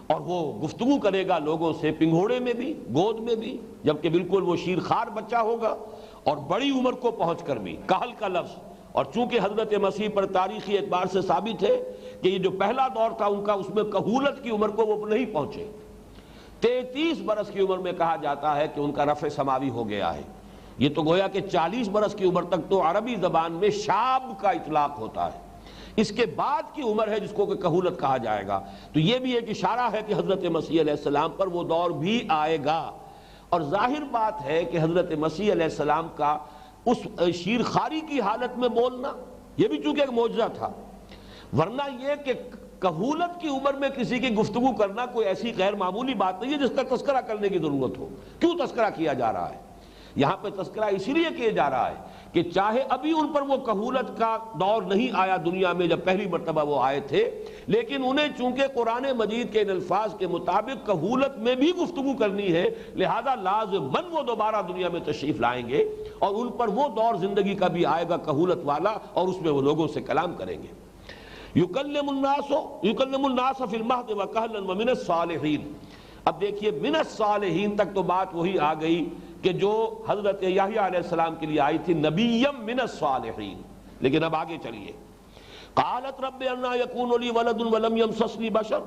اور وہ گفتگو کرے گا لوگوں سے پنگھوڑے میں بھی، گود میں بھی، جبکہ بالکل وہ شیر خوار بچہ ہوگا، اور بڑی عمر کو پہنچ کر بھی۔ کہل کا لفظ، اور چونکہ حضرت مسیح پر تاریخی اعتبار سے ثابت ہے کہ یہ جو پہلا دور تھا ان کا، اس میں کہولت کی عمر کو وہ نہیں پہنچے، 33 برس کی عمر میں کہا جاتا ہے کہ ان کا رفع سماوی ہو گیا ہے۔ یہ تو گویا کہ 40 برس کی عمر تک تو عربی زبان میں شاب کا اطلاق ہوتا ہے، اس کے بعد کی عمر ہے جس کو کہ کہولت کہا جائے گا۔ تو یہ بھی ایک اشارہ ہے کہ حضرت مسیح علیہ السلام پر وہ دور بھی آئے گا، اور ظاہر بات ہے کہ حضرت مسیح علیہ السلام کا اس شیر خاری کی حالت میں بولنا یہ بھی چونکہ ایک معجزہ تھا، ورنہ یہ کہ کہولت کی عمر میں کسی کی گفتگو کرنا کوئی ایسی غیر معمولی بات نہیں ہے جس کا تذکرہ کرنے کی ضرورت ہو۔ کیوں تذکرہ کیا جا رہا ہے یہاں پہ؟ تذکرہ اسی لیے کیا جا رہا ہے کہ چاہے ابھی ان پر وہ کہولت کا دور نہیں آیا دنیا میں جب پہلی مرتبہ وہ آئے تھے، لیکن انہیں چونکہ قرآن مجید کے ان الفاظ کے مطابق کہولت میں بھی گفتگو کرنی ہے، لہذا لازماً وہ دوبارہ دنیا میں تشریف لائیں گے، اور ان پر وہ دور زندگی کا بھی آئے گا کہولت والا، اور اس میں وہ لوگوں سے کلام کریں گے۔ یکلم الناس فی المہد وکہلا ومن الصالحین۔ اب دیکھیے من الصالحین تک تو بات وہی آ گئی کہ جو حضرت یحییٰ علیہ السلام کے لیے آئی تھی، نبیم من الصالحین۔ لیکن اب آگے چلیے، قالت رب انا یکون لی ولد ولم یمسسنی بشر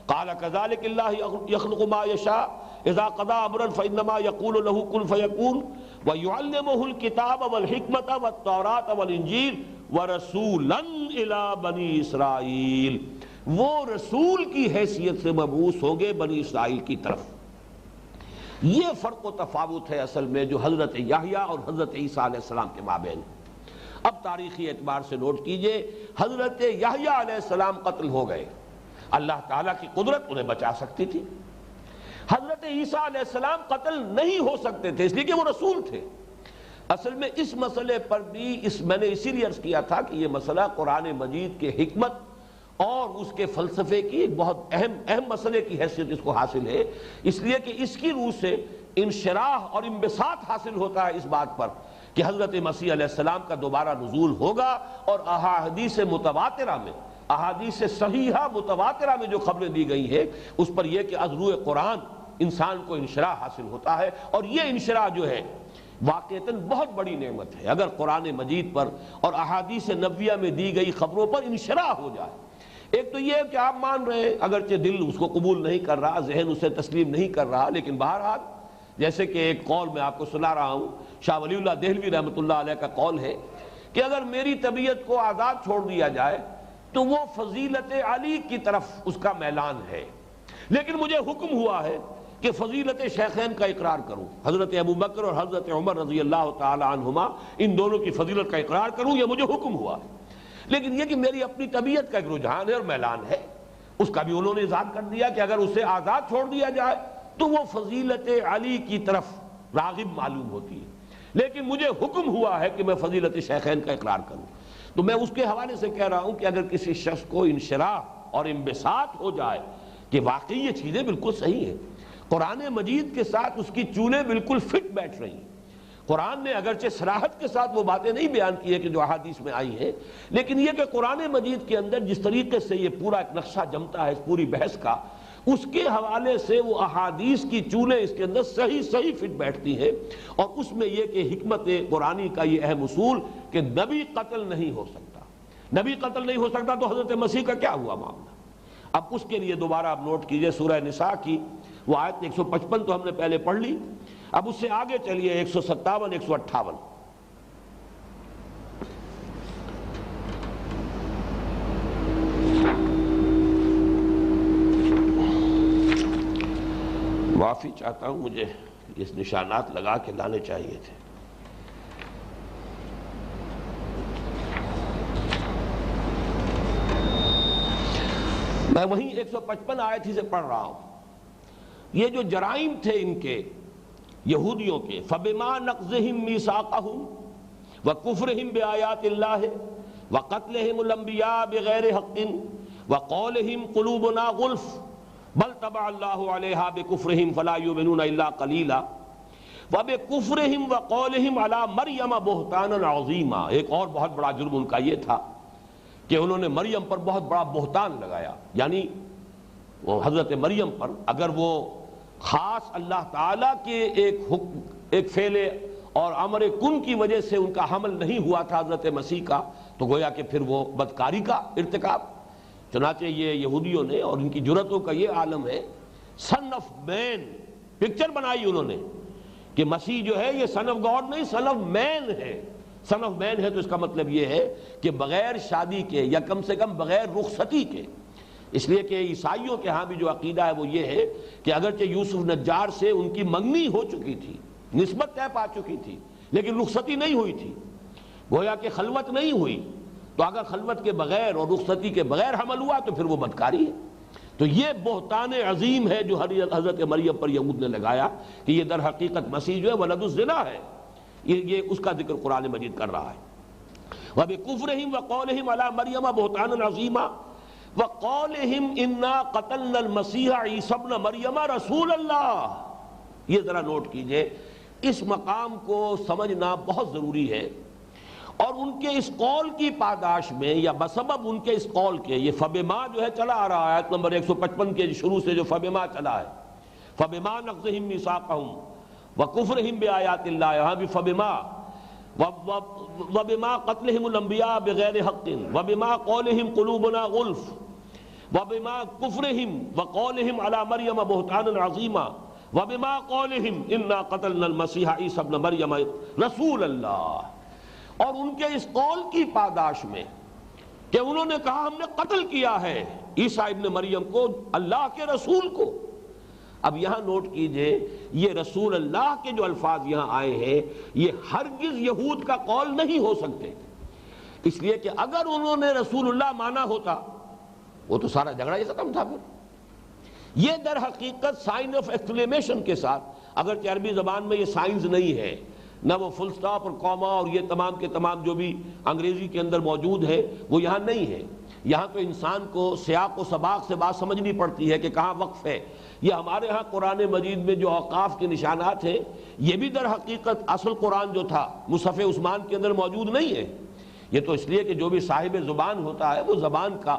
قال کذلک اللہ یخلق ما یشاء اذا قضى امرا فانما یقول له کن فیکون ویعلمہ الکتاب والحکمۃ والتوراۃ والانجیل ورسولا الی بنی اسرائیل۔ وہ رسول کی حیثیت سے مبعوث ہوں گے بنی اسرائیل کی طرف۔ یہ فرق و تفاوت ہے اصل میں جو حضرت یحییٰ اور حضرت عیسیٰ علیہ السلام کے مابین۔ اب تاریخی اعتبار سے نوٹ کیجئے، حضرت یحییٰ علیہ السلام قتل ہو گئے، اللہ تعالیٰ کی قدرت انہیں بچا سکتی تھی۔ حضرت عیسیٰ علیہ السلام قتل نہیں ہو سکتے تھے اس لیے کہ وہ رسول تھے۔ اصل میں اس مسئلے پر بھی میں نے اسی لیے عرض کیا تھا کہ یہ مسئلہ قرآن مجید کے حکمت اور اس کے فلسفے کی ایک بہت اہم مسئلے کی حیثیت اس کو حاصل ہے، اس لیے کہ اس کی روح سے انشراح اور انبساط حاصل ہوتا ہے اس بات پر کہ حضرت مسیح علیہ السلام کا دوبارہ نزول ہوگا، اور احادیث متواترہ میں، احادیث صحیحہ متواترہ میں جو خبریں دی گئی ہیں اس پر یہ کہ از روح قرآن انسان کو انشراح حاصل ہوتا ہے، اور یہ انشراح جو ہے واقعتاً بہت بڑی نعمت ہے۔ اگر قرآن مجید پر اور احادیث نبویہ میں دی گئی خبروں پر انشراح ہو جائے، ایک تو یہ کہ آپ مان رہے ہیں اگرچہ دل اس کو قبول نہیں کر رہا، ذہن اسے تسلیم نہیں کر رہا، لیکن بہرحال جیسے کہ ایک قول میں آپ کو سنا رہا ہوں، شاہ ولی اللہ دہلوی رحمۃ اللہ علیہ کا قول ہے کہ اگر میری طبیعت کو آزاد چھوڑ دیا جائے تو وہ فضیلت علی کی طرف اس کا میلان ہے، لیکن مجھے حکم ہوا ہے کہ فضیلت شیخین کا اقرار کروں، حضرت ابو بکر اور حضرت عمر رضی اللہ تعالی عنہما، ان دونوں کی فضیلت کا اقرار کروں، یہ مجھے حکم ہوا ہے۔ لیکن یہ کہ میری اپنی طبیعت کا ایک رجحان ہے اور میلان ہے، اس کا بھی انہوں نے اظہار کر دیا کہ اگر اسے آزاد چھوڑ دیا جائے تو وہ فضیلت علی کی طرف راغب معلوم ہوتی ہے، لیکن مجھے حکم ہوا ہے کہ میں فضیلت شیخین کا اقرار کروں۔ تو میں اس کے حوالے سے کہہ رہا ہوں کہ اگر کسی شخص کو انشراح اور انبساط ہو جائے کہ واقعی یہ چیزیں بالکل صحیح ہیں، قرآن مجید کے ساتھ اس کی چونیں بالکل فٹ بیٹھ رہی ہیں، قرآن نے اگرچہ صراحت کے ساتھ وہ باتیں نہیں بیان کی ہے کہ جو احادیث میں آئی ہیں، لیکن یہ کہ قرآن مجید کے اندر جس طریقے سے یہ پورا ایک نقشہ جمتا ہے اس پوری بحث کا، اس کے حوالے سے وہ احادیث کی چونیں اس کے اندر صحیح فٹ بیٹھتی ہیں، اور اس میں یہ کہ حکمت قرآنی کا یہ اہم اصول کہ نبی قتل نہیں ہو سکتا، نبی قتل نہیں ہو سکتا تو حضرت مسیح کا کیا ہوا معاملہ۔ اب اس کے لیے دوبارہ آپ نوٹ کیجئے سورہ نساء کی وہ آیت 155 تو ہم نے پہلے پڑھ لی، اب اس سے آگے چلیے 157 158۔ معافی چاہتا ہوں، مجھے اس نشانات لگا کے لانے چاہیے تھے۔ میں وہیں 155 آیت ہی سے پڑھ رہا ہوں۔ یہ جو جرائم تھے ان کے یہودیوں کے، فَبِمَا نَقْضِهِمْ مِيثَاقَهُمْ وَكُفْرِهِمْ بِآيَاتِ اللَّهِ وَقَتْلِهِمُ الْأَنْبِيَاءَ بِغَيْرِ حَقٍّ وَقَوْلِهِمْ قُلُوبُنَا غُلْفٌ بَلْ طَبَعَ اللَّهُ عَلَيْهَا بِكُفْرِهِمْ فَلَا يُؤْمِنُونَ إِلَّا قَلِيلًا وَبِكُفْرِهِمْ وَقَوْلِهِمْ عَلَى مَرْيَمَ بُهْتَانًا عَظِيمًا۔ ایک اور بہت بڑا جرم ان کا یہ تھا کہ انہوں نے مریم پر بہت بڑا بہتان لگایا، یعنی وہ حضرت مریم پر اگر وہ خاص اللہ تعالیٰ کے ایک فعل اور امر کن کی وجہ سے ان کا حمل نہیں ہوا تھا حضرت مسیح کا، تو گویا کہ پھر وہ بدکاری کا ارتکاب۔ چنانچہ یہ یہودیوں نے، اور ان کی جرأتوں کا یہ عالم ہے، سن آف مین پکچر بنائی انہوں نے کہ مسیح جو ہے یہ سن آف گاڈ نہیں، سن آف مین ہے۔ سن آف مین ہے تو اس کا مطلب یہ ہے کہ بغیر شادی کے یا کم سے کم بغیر رخصتی کے، اس لیے کہ عیسائیوں کے ہاں بھی جو عقیدہ ہے وہ یہ ہے کہ اگرچہ یوسف نجار سے ان کی منگنی ہو چکی تھی، نسبت طے پا چکی تھی، لیکن رخصتی نہیں ہوئی تھی، گویا کہ خلوت نہیں ہوئی، تو اگر خلوت کے بغیر اور رخصتی کے بغیر حمل ہوا تو پھر وہ بدکاری ہے۔ تو یہ بہتان عظیم ہے جو حضرت مریم پر یہود نے لگایا کہ یہ در حقیقت مسیح جو ہے ولد الزنا ہے، یہ اس کا ذکر قرآن مجید کر رہا ہے۔ وَبِكُفْرِهِمْ وَقَوْلِهِمْ عَلَى مَرْيَمَ بُهْتَانًا عَظِيمًا وَقَوْلِهِمْ إِنَّا قَتَلْنَا الْمَسِيحَ عِيسَى ابْنَ مَرْيَمَ رَسُولَ اللَّهِ۔ یہ ذرا نوٹ کیجئے، اس مقام کو سمجھنا بہت ضروری ہے، اور ان کے اس قول کی پاداش میں یا بسبب ان کے اس قول کے، یہ فبما جو ہے چلا آ رہا ہے آیت نمبر 155 کے شروع سے جو فبما چلا ہے، فبما نقضهم ميثاقهم وكفرهم بآيات الله، یہاں بھی فبما، وبما قتلهم الانبیاء بغیر حق وبما قولهم قلوبنا غلف وبما كفرهم وقولهم على مريم بهتانا عظيما وبما قولهم انا قتلنا المسيح عيسى ابن مريم رسول اللہ۔ اور ان کے اس قول کی پاداش میں کہ انہوں نے کہا ہم نے قتل کیا ہے عیسیٰ ابن مریم کو، اللہ کے رسول کو۔ اب یہاں نوٹ کیجئے، یہ رسول اللہ کے جو الفاظ یہاں آئے ہیں یہ ہرگز یہود کا قول نہیں ہو سکتے، اس لیے کہ اگر انہوں نے رسول اللہ مانا ہوتا وہ تو سارا جھگڑا ہی ختم تھا۔ پھر یہ در حقیقت سائن آف ایکسکلیمیشن کے ساتھ، اگرچہ عربی زبان میں یہ سائنز نہیں ہے، نہ وہ فل سٹاپ اور کوما اور یہ تمام کے تمام جو بھی انگریزی کے اندر موجود ہے وہ یہاں نہیں ہے۔ یہاں تو انسان کو سیاق و سباق سے بات سمجھنی پڑتی ہے کہ کہاں وقف ہے۔ یہ ہمارے ہاں قرآن مجید میں جو اوقاف کے نشانات ہیں یہ بھی در حقیقت اصل قرآن جو تھا مصحف عثمان کے اندر موجود نہیں ہے۔ یہ تو اس لیے کہ جو بھی صاحب زبان ہوتا ہے وہ زبان کا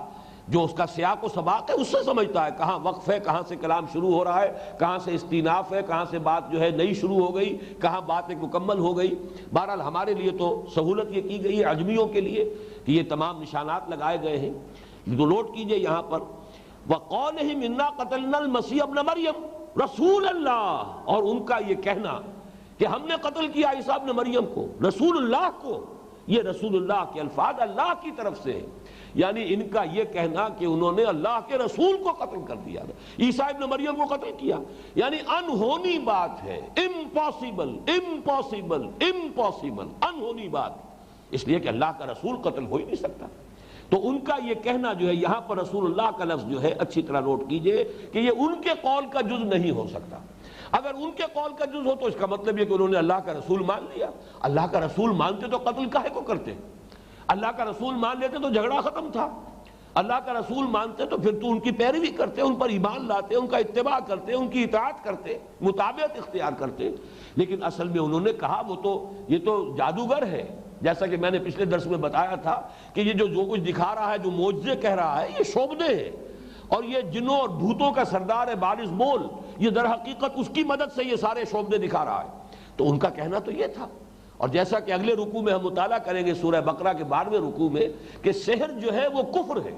جو اس کا سیاق و سباق ہے اس سے سمجھتا ہے کہاں وقف ہے، کہاں سے کلام شروع ہو رہا ہے، کہاں سے استیناف ہے، کہاں سے بات جو ہے نئی شروع ہو گئی، کہاں بات ایک مکمل ہو گئی۔ بہرحال ہمارے لیے تو سہولت یہ کی گئی ہے عجمیوں کے لیے کہ یہ تمام نشانات لگائے گئے ہیں۔ تو نوٹ کیجئے یہاں پر وَقَوْلِهِمْ إِنَّا قَتَلْنَا الْمَسِيحَ ابْنَ مَرْيَمَ رسول اللہ، اور ان کا یہ کہنا کہ ہم نے قتل کیا عیسیٰ ابن مریم کو، رسول اللہ کو، یہ رسول اللہ کے الفاظ اللہ کی طرف سے ہیں، یعنی ان کا یہ کہنا کہ انہوں نے اللہ کے رسول کو قتل کر دیا، عیسیٰ ابن مریم کو قتل کیا، یعنی انہونی بات ہے، امپاسبل امپاسبل امپاسبل، انہونی بات، اس لیے کہ اللہ کا رسول قتل ہو ہی نہیں سکتا۔ تو ان کا یہ کہنا جو ہے یہاں پر رسول اللہ کا لفظ جو ہے اچھی طرح نوٹ کیجئے کہ یہ ان کے قول کا جز نہیں ہو سکتا۔ اگر ان کے قول کا جز ہو تو اس کا مطلب یہ کہ انہوں نے اللہ کا رسول مان لیا۔ اللہ کا رسول مانتے تو قتل کاہے کو کرتے؟ اللہ کا رسول مان لیتے تو جھگڑا ختم تھا۔ اللہ کا رسول مانتے تو پھر تو ان کی پیروی کرتے، ان پر ایمان لاتے، ان کا اتباع کرتے، ان کی اطاعت کرتے، مطابعت اختیار کرتے۔ لیکن اصل میں انہوں نے کہا وہ تو یہ تو جادوگر ہے، جیسا کہ میں نے پچھلے درس میں بتایا تھا کہ یہ جو کچھ دکھا رہا ہے، جو معجزے کہہ رہا ہے، یہ شعبدے ہیں، اور یہ جنوں اور بھوتوں کا سردار ہے بارز بول، یہ در حقیقت اس کی مدد سے یہ سارے شعبدے دکھا رہا ہے۔ تو ان کا کہنا تو یہ تھا، اور جیسا کہ اگلے رکوع میں ہم مطالعہ کریں گے سورہ بقرہ کے 12ویں رکوع میں کہ سحر جو ہے وہ کفر ہے،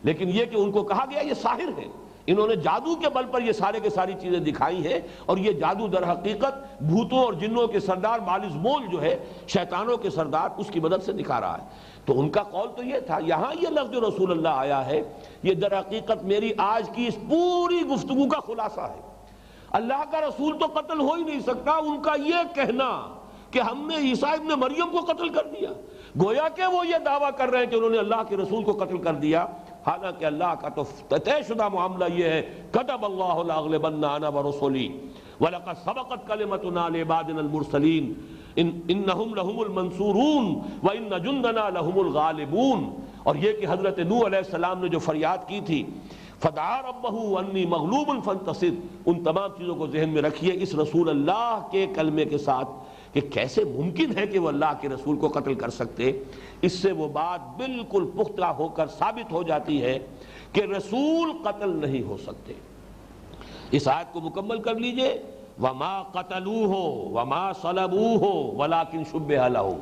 لیکن یہ کہ ان کو کہا گیا یہ ساحر ہے، انہوں نے جادو کے بل پر یہ سارے کے ساری چیزیں دکھائی ہیں، اور یہ جادو در حقیقت بھوتوں اور جنوں کے سردار بالغ مول جو ہے شیطانوں کے سردار اس کی مدد سے دکھا رہا ہے۔ تو ان کا قول تو یہ تھا۔ یہاں یہ لفظ جو رسول اللہ آیا ہے یہ در حقیقت میری آج کی اس پوری گفتگو کا خلاصہ ہے۔ اللہ کا رسول تو قتل ہو ہی نہیں سکتا، ان کا یہ کہنا کہ ہم نے عیسیٰ ابن مریم کو قتل کر دیا، گویا کہ وہ یہ دعویٰ کر رہے ہیں کہ انہوں نے اللہ کے رسول کو قتل کر دیا، حالانکہ اللہ کا تو طے شدہ معاملہ یہ ہے کتب اللہ لاغلبن انا ورسلی ولقد سبقت کلمتنا لعبادنا المرسلین انہم لہم المنصورون وان جندنا لہم الغالبون۔ اور یہ کہ حضرت نوح علیہ السلام نے جو فریاد کی تھی فدعا ربہ انی مغلوب فانتصر، ان تمام چیزوں کو ذہن میں رکھیے اس رسول اللہ کے کلمے کے ساتھ کہ کیسے ممکن ہے کہ وہ اللہ کے رسول کو قتل کر سکتے۔ اس سے وہ بات بالکل پختہ ہو کر ثابت ہو جاتی ہے کہ رسول قتل نہیں ہو سکتے۔ اس آیت کو مکمل کر لیجئے، وما قتلوہ وما صلبوہ ولکن شبہ لہم،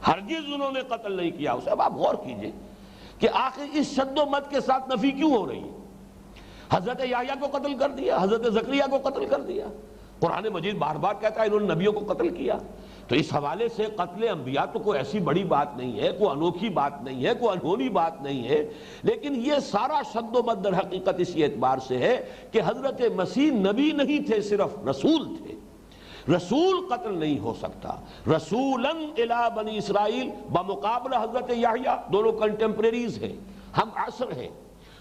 ہرگز انہوں نے قتل نہیں کیا اسے۔ اب آپ غور کیجئے کہ آخر اس شد و مد کے ساتھ نفی کیوں ہو رہی ہے؟ حضرت یحییٰ کو قتل کر دیا، حضرت زکریا کو قتل کر دیا، قرآن مجید بار بار کہتا ہے انہوں نے نبیوں کو قتل کیا۔ تو اس حوالے سے قتل انبیاء تو کوئی ایسی بڑی بات نہیں ہے، کوئی انوکھی بات نہیں ہے، کوئی انہونی بات نہیں ہے، لیکن یہ سارا شد و مد در حقیقت اسی اعتبار سے ہے کہ حضرت مسیح نبی نہیں تھے، صرف رسول تھے۔ رسول قتل نہیں ہو سکتا۔ رسولاً الی بنی اسرائیل بمقابلہ حضرت یحییٰ، دونوں کنٹمپریریز ہیں، ہم عصر ہیں،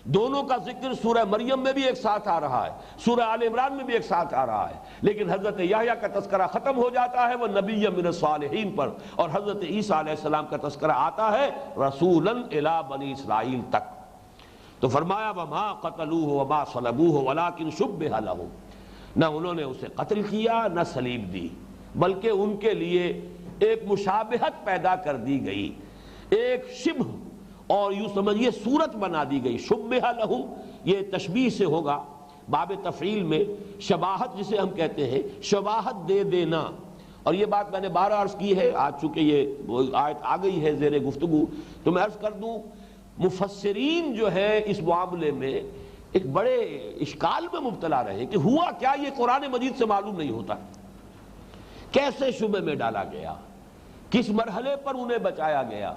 دونوں کا ذکر سورہ مریم میں بھی ایک ساتھ آ رہا ہے، سورہ آل عمران میں بھی ایک ساتھ آ رہا ہے، لیکن حضرت یحییٰ کا تذکرہ ختم ہو جاتا ہے وہ نبی من الصالحین پر، اور حضرت عیسیٰ علیہ السلام کا تذکرہ آتا ہے رسولاً الی بنی اسرائیل تک۔ تو فرمایا وما قتلوہ وما صلبوہ ولکن شبہ لہم، نہ انہوں نے اسے قتل کیا نہ صلیب دی، بلکہ ان کے لیے ایک مشابہت پیدا کر دی گئی، ایک شبہ اور یوں سمجھیے صورت بنا دی گئی۔ شبہ لہم یہ تشبیہ سے ہوگا، باب تفعیل میں شباہت جسے ہم کہتے ہیں، شباہت دے دینا، اور یہ بات میں نے بار عرض کی ہے، آج چونکہ یہ آیت آ گئی ہے زیر گفتگو تو میں عرض کر دوں مفسرین جو ہے اس معاملے میں ایک بڑے اشکال میں مبتلا رہے کہ ہوا کیا، یہ قرآن مجید سے معلوم نہیں ہوتا، کیسے شبہ میں ڈالا گیا، کس مرحلے پر انہیں بچایا گیا۔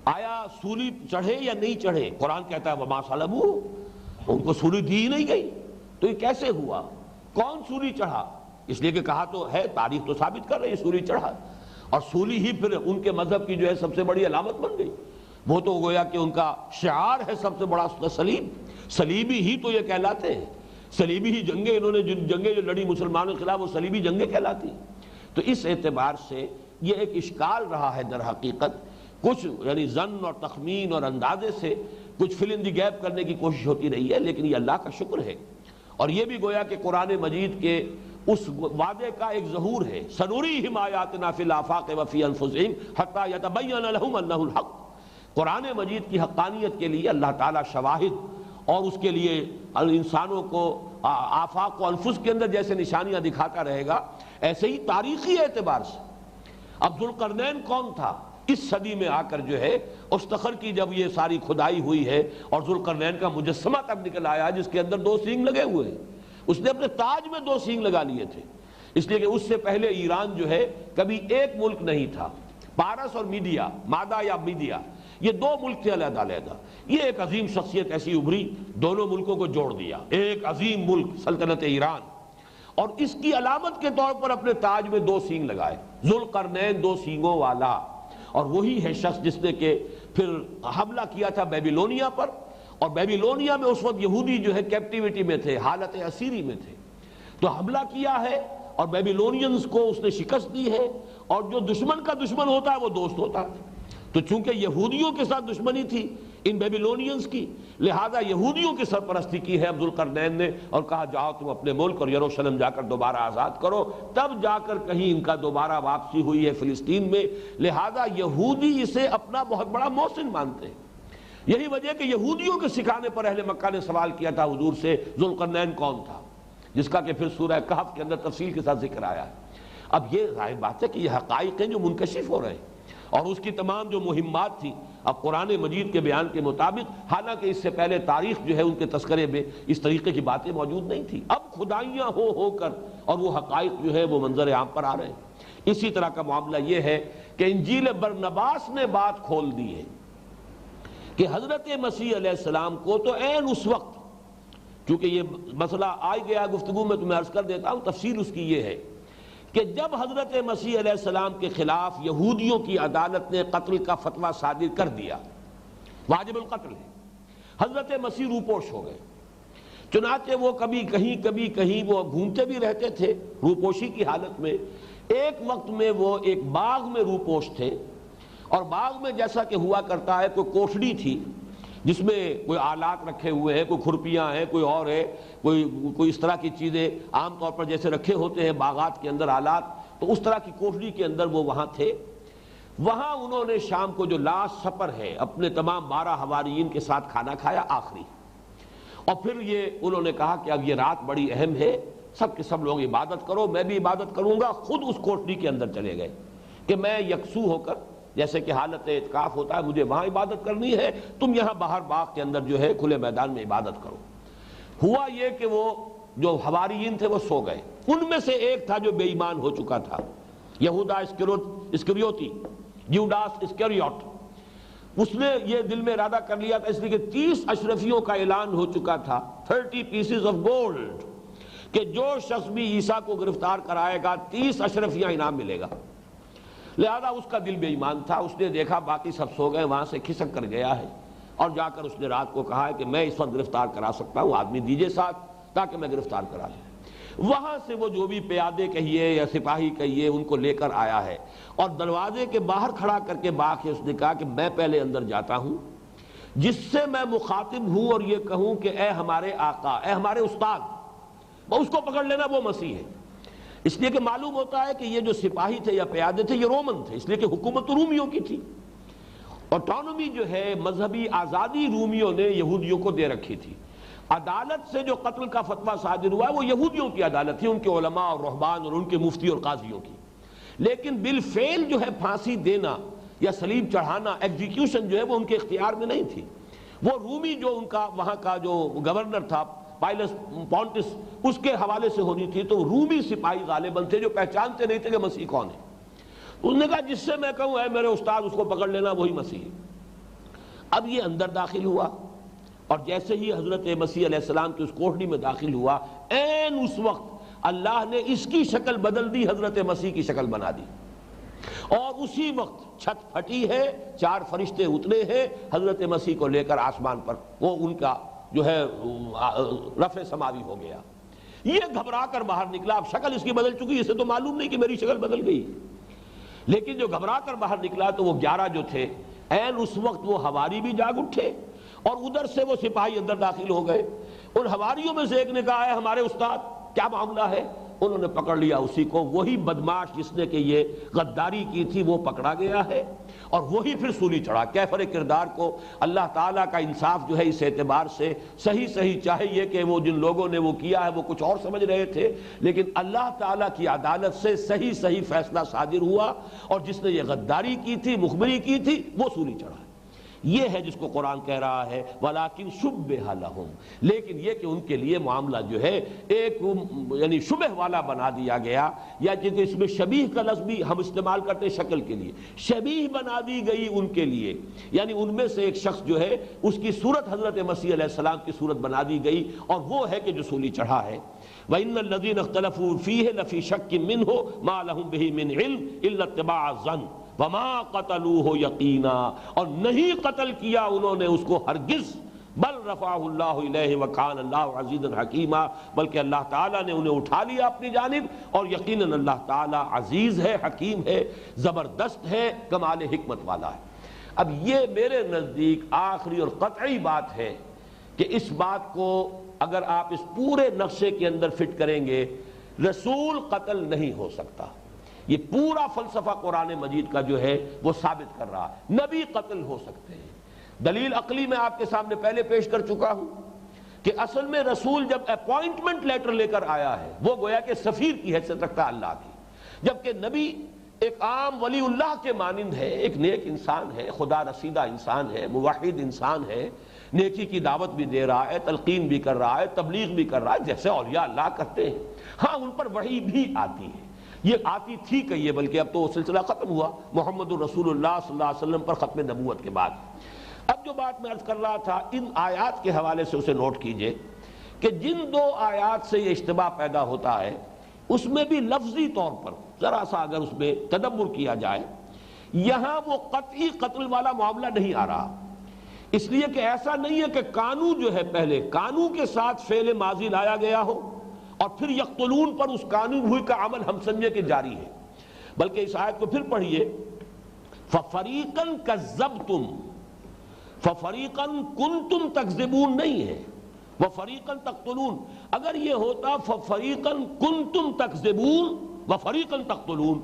آیا سولی چڑھے یا نہیں چڑھے؟ قرآن کہتا ہے وما صلبوہ، ان کو سولی دی ہی نہیں گئی، تو یہ کیسے ہوا؟ کون سولی چڑھا؟ اس لیے کہ کہا تو ہے، تاریخ تو ثابت کر رہی ہے سولی چڑھا، اور سولی ہی پھر ان کے مذہب کی جو ہے سب سے بڑی علامت بن گئی۔ وہ تو گویا کہ ان کا شعار ہے سب سے بڑا سلیب، سلیبی ہی تو یہ کہلاتے ہیں، سلیبی ہی جنگیں انہوں نے جنگیں جو لڑی مسلمانوں کے خلاف وہ سلیبی جنگیں کہلاتی ہیں۔ تو اس اعتبار سے یہ ایک اشکال رہا ہے در حقیقت، کچھ یعنی ظن اور تخمین اور اندازے سے کچھ فل ان دی گیپ کرنے کی کوشش ہوتی رہی ہے، لیکن یہ اللہ کا شکر ہے، اور یہ بھی گویا کہ قرآن مجید کے اس وعدے کا ایک ظہور ہے، سنوریہم آیاتنا فی الآفاق وفی انفسہم حتی یتبین لہم انہ الحق۔ قرآن مجید کی حقانیت کے لیے اللہ تعالیٰ شواہد اور اس کے لیے انسانوں کو آفاق و انفس کے اندر جیسے نشانیاں دکھاتا رہے گا، ایسے ہی تاریخی اعتبار سے اب ذوالقرنین کون تھا؟ اس صدی میں آ کر جو ہے استخر کی جب یہ ساری کھدائی ہوئی ہے اور ذوالقرنین کا مجسمہ تب نکل آیا جس کے اندر 2 سینگ لگے ہوئے ہیں، اس نے اپنے تاج میں 2 سینگ لگا لیے تھے، اس لیے کہ اس سے پہلے ایران جو ہے کبھی ایک ملک نہیں تھا، پارس اور میڈیا، مادہ یا میڈیا، یہ 2 ملک تھے علیحدہ علیحدہ۔ یہ ایک عظیم شخصیت ایسی ابھری، دونوں ملکوں کو جوڑ دیا، ایک عظیم ملک سلطنت ایران، اور اس کی علامت کے طور پر اپنے تاج میں 2 سینگ لگائے، ذوالقرنین 2 سینگوں والا، اور وہی ہے شخص جس نے کہ پھر حملہ کیا تھا بیبیلونیا پر، اور بیبیلونیا میں اس وقت یہودی جو ہے کیپٹیوٹی میں تھے، حالت اسیری میں تھے، تو حملہ کیا ہے اور بیبیلونینز کو اس نے شکست دی ہے، اور جو دشمن کا دشمن ہوتا ہے وہ دوست ہوتا ہے، تو چونکہ یہودیوں کے ساتھ دشمنی تھی ان بیبیلونینز کی، لہذا یہودیوں کی سرپرستی کی ہے عبدالقرنین نے، اور کہا جاؤ تم اپنے ملک اور یروشلم جا کر دوبارہ آزاد کرو، تب جا کر کہیں ان کا دوبارہ واپسی ہوئی ہے فلسطین میں، لہذا یہودی اسے اپنا بہت بڑا محسن مانتے ہیں۔ یہی وجہ کہ یہودیوں کے سکھانے پر اہل مکہ نے سوال کیا تھا حضور سے ذوالقرنین کون تھا، جس کا کہ پھر سورہ کہف کے اندر تفصیل کے ساتھ ذکر آیا ہے۔ اب یہ ظاہر بات ہے کہ یہ حقائق ہیں جو منکشف ہو رہے ہیں، اور اس کی تمام جو مہمات تھی اب قرآن مجید کے بیان کے مطابق، حالانکہ اس سے پہلے تاریخ جو ہے ان کے تذکرے میں اس طریقے کی باتیں موجود نہیں تھی، اب خدائیاں ہو کر اور وہ حقائق جو ہے وہ منظر عام پر آ رہے ہیں۔ اسی طرح کا معاملہ یہ ہے کہ انجیل برنباس نے بات کھول دی ہے کہ حضرت مسیح علیہ السلام کو تو عین اس وقت، کیونکہ یہ مسئلہ آ گیا گفتگو میں تمہیں عرض کر دیتا ہوں، تفصیل اس کی یہ ہے کہ جب حضرت مسیح علیہ السلام کے خلاف یہودیوں کی عدالت نے قتل کا فتویٰ صادر کر دیا، واجب القتل ہے، حضرت مسیح روپوش ہو گئے، چنانچہ وہ کبھی کہیں وہ گھومتے بھی رہتے تھے روپوشی کی حالت میں۔ ایک وقت میں وہ ایک باغ میں روپوش تھے، اور باغ میں جیسا کہ ہوا کرتا ہے کوئی کوٹڑی تھی جس میں کوئی آلات رکھے ہوئے ہیں، کوئی کھرپیاں ہیں، کوئی اور ہے، کوئی اس طرح کی چیزیں عام طور پر جیسے رکھے ہوتے ہیں باغات کے اندر آلات، تو اس طرح کی کوٹڑی کے اندر وہ وہاں تھے۔ وہاں انہوں نے شام کو جو لاسٹ سپر ہے اپنے تمام 12 حواریین کے ساتھ کھانا کھایا آخری، اور پھر یہ انہوں نے کہا کہ اب یہ رات بڑی اہم ہے، سب کے سب لوگ عبادت کرو، میں بھی عبادت کروں گا۔ خود اس کوٹڑی کے اندر چلے گئے کہ میں یکسو ہو کر، جیسے کہ حالت اعتکاف ہوتا ہے، مجھے وہاں عبادت کرنی ہے، تم یہاں باہر باغ کے اندر جو ہے کھلے میدان میں عبادت کرو۔ ہوا یہ کہ وہ جو حواریین تھے وہ سو گئے، ان میں سے ایک تھا جو بے ایمان ہو چکا تھا، یہودا اسکریوتی، یوڈاس اسکریوٹ، اس نے یہ دل میں ارادہ کر لیا تھا، اس لیے کہ 30 اشرفیوں کا اعلان ہو چکا تھا، 30 پیسز آف گولڈ، کہ جو شخص بھی عیسیٰ کو گرفتار کرائے گا 30 اشرفیاں انعام ملے گا۔ لہذا اس کا دل بے ایمان تھا، اس نے دیکھا باقی سب سو گئے، وہاں سے کھسک کر گیا ہے، اور جا کر اس نے رات کو کہا ہے کہ میں اس وقت گرفتار کرا سکتا ہوں، آدمی دیجئے ساتھ تاکہ میں گرفتار کرا لوں۔ وہاں سے وہ جو بھی پیادے کہیے یا سپاہی کہیے ان کو لے کر آیا ہے، اور دروازے کے باہر کھڑا کر کے باغ کے اس نے کہا کہ میں پہلے اندر جاتا ہوں، جس سے میں مخاطب ہوں اور یہ کہوں کہ اے ہمارے آقا، اے ہمارے استاد، وہ اس کو پکڑ لینا، وہ مسیح ہے۔ اس لیے کہ معلوم ہوتا ہے کہ یہ جو سپاہی تھے یا پیادے تھے یہ رومن تھے، اس لیے کہ حکومت رومیوں کی تھی، آٹونومی جو ہے مذہبی آزادی رومیوں نے یہودیوں کو دے رکھی تھی۔ عدالت سے جو قتل کا فتویٰ صادر ہوا ہے وہ یہودیوں کی عدالت تھی، ان کے علماء اور رہبان اور ان کے مفتی اور قاضیوں کی، لیکن بالفعل جو ہے پھانسی دینا یا صلیب چڑھانا، ایگزیکیوشن جو ہے وہ ان کے اختیار میں نہیں تھی۔ وہ رومی جو ان کا وہاں کا جو گورنر تھا پائلس پونٹس، اس کے حوالے سے ہونی تھی، تو رومی سپاہی غالباً تھے جو پہچانتے نہیں تھے کہ مسیح کون ہے۔ اس نے کہا جس سے میں کہوں اے میرے استاد اس کو پکڑ لینا، وہی مسیح ہے۔ اب یہ اندر داخل ہوا، اور جیسے ہی حضرت مسیح علیہ السلام کی اس کوٹڑی میں داخل ہوا، عین اس وقت اللہ نے اس کی شکل بدل دی، حضرت مسیح کی شکل بنا دی، اور اسی وقت چھت پھٹی ہے، 4 فرشتے اترے ہیں حضرت مسیح کو لے کر آسمان پر، وہ ان کا جو ہے رفع سماوی ہو گیا۔ یہ گھبرا کر باہر نکلا، اب شکل اس کی بدل چکی، اسے تو معلوم نہیں کہ میری شکل بدل گئی، لیکن جو گھبرا کر باہر نکلا تو وہ 11 جو تھے، عین اس وقت وہ حواری بھی جاگ اٹھے، اور ادھر سے وہ سپاہی اندر داخل ہو گئے۔ ان حواریوں میں سے ایک نے کہا ہے ہمارے استاد کیا معاملہ ہے؟ انہوں نے پکڑ لیا اسی کو، وہی بدماش جس نے کہ یہ غداری کی تھی وہ پکڑا گیا ہے، اور وہی پھر سولی چڑھا۔ کیفر کردار کو اللہ تعالیٰ کا انصاف جو ہے اس اعتبار سے صحیح چاہے یہ کہ وہ جن لوگوں نے وہ کیا ہے وہ کچھ اور سمجھ رہے تھے، لیکن اللہ تعالیٰ کی عدالت سے صحیح فیصلہ صادر ہوا، اور جس نے یہ غداری کی تھی، مخبری کی تھی، وہ سولی چڑھا۔ یہ ہے جس کو قرآن کہہ رہا ہے وَلَٰكِن شُبِّهَ لَهُمْ، لیکن یہ کہ ان کے لیے معاملہ جو ہے ایک یعنی شبہ والا بنا دیا گیا، یا جس اس میں شبیہ کا لفظ بھی ہم استعمال کرتے ہیں شکل کے لیے، شبیہ بنا دی گئی ان کے لیے، یعنی ان میں سے ایک شخص جو ہے اس کی صورت حضرت مسیح علیہ السلام کی صورت بنا دی گئی، اور وہ ہے کہ جو سولی چڑھا ہے۔ وَإِنَّ الَّذِينَ اخْتَلَفُوا فِيهِ لَفِي شَكٍّ مِّنْهُ مَا لَهُمْ بِهِ مِنْ عِلْمٍ إِلَّا اتِّبَاعَ الظَّنِّ وَمَا قَتَلُوهُ يَقِينًا، اور نہیں قتل کیا انہوں نے اس کو ہرگز، بل رفعہ اللہ الیہ وکان اللہ عزیزا حکیما، بلکہ اللہ تعالیٰ نے انہیں اٹھا لیا اپنی جانب، اور یقیناً اللہ تعالیٰ عزیز ہے، حکیم ہے، زبردست ہے، کمال حکمت والا ہے۔ اب یہ میرے نزدیک آخری اور قطعی بات ہے کہ اس بات کو اگر آپ اس پورے نقشے کے اندر فٹ کریں گے، رسول قتل نہیں ہو سکتا۔ یہ پورا فلسفہ قرآن مجید کا جو ہے وہ ثابت کر رہا ہے، نبی قتل ہو سکتے ہیں۔ دلیل عقلی میں آپ کے سامنے پہلے پیش کر چکا ہوں کہ اصل میں رسول جب اپوائنٹمنٹ لیٹر لے کر آیا ہے وہ گویا کہ سفیر کی حیثیت رکھتا ہے اللہ کی، جبکہ نبی ایک عام ولی اللہ کے مانند ہے، ایک نیک انسان ہے، خدا رسیدہ انسان ہے، موحد انسان ہے، نیکی کی دعوت بھی دے رہا ہے، تلقین بھی کر رہا ہے، تبلیغ بھی کر رہا ہے جیسے اولیاء اللہ کرتے ہیں۔ ہاں ان پر وحی بھی آتی ہے، یہ آتی تھی کہیے، بلکہ اب تو وہ سلسلہ ختم ہوا محمد الرسول اللہ صلی اللہ علیہ وسلم پر ختم نبوت کے بعد۔ اب جو بات میں عرض کر رہا تھا ان آیات کے حوالے سے اسے نوٹ کیجئے کہ جن 2 آیات سے یہ اشتباہ پیدا ہوتا ہے اس میں بھی لفظی طور پر ذرا سا اگر اس میں تدبر کیا جائے، یہاں وہ قطعی قتل والا معاملہ نہیں آ رہا، اس لیے کہ ایسا نہیں ہے کہ کانو جو ہے پہلے کانو کے ساتھ فعل ماضی لایا گیا ہو اور پھر یقتلون پر اس کانو ہوئی کا عمل ہم سمجھے کہ جاری ہے، بلکہ اس آیت کو پھر پڑھیے فَفَرِيقًا كَذَّبْتُمْ، فَفَرِيقًا كُنْتُمْ تَكْذِبُونَ نہیں ہے، وَفَرِيقًا تَقْتُلُونَ۔ اگر یہ ہوتا فَفَرِيقًا كُنْتُمْ تَكْذِبُونَ وَفَرِيقًا تَقْتُلُونَ،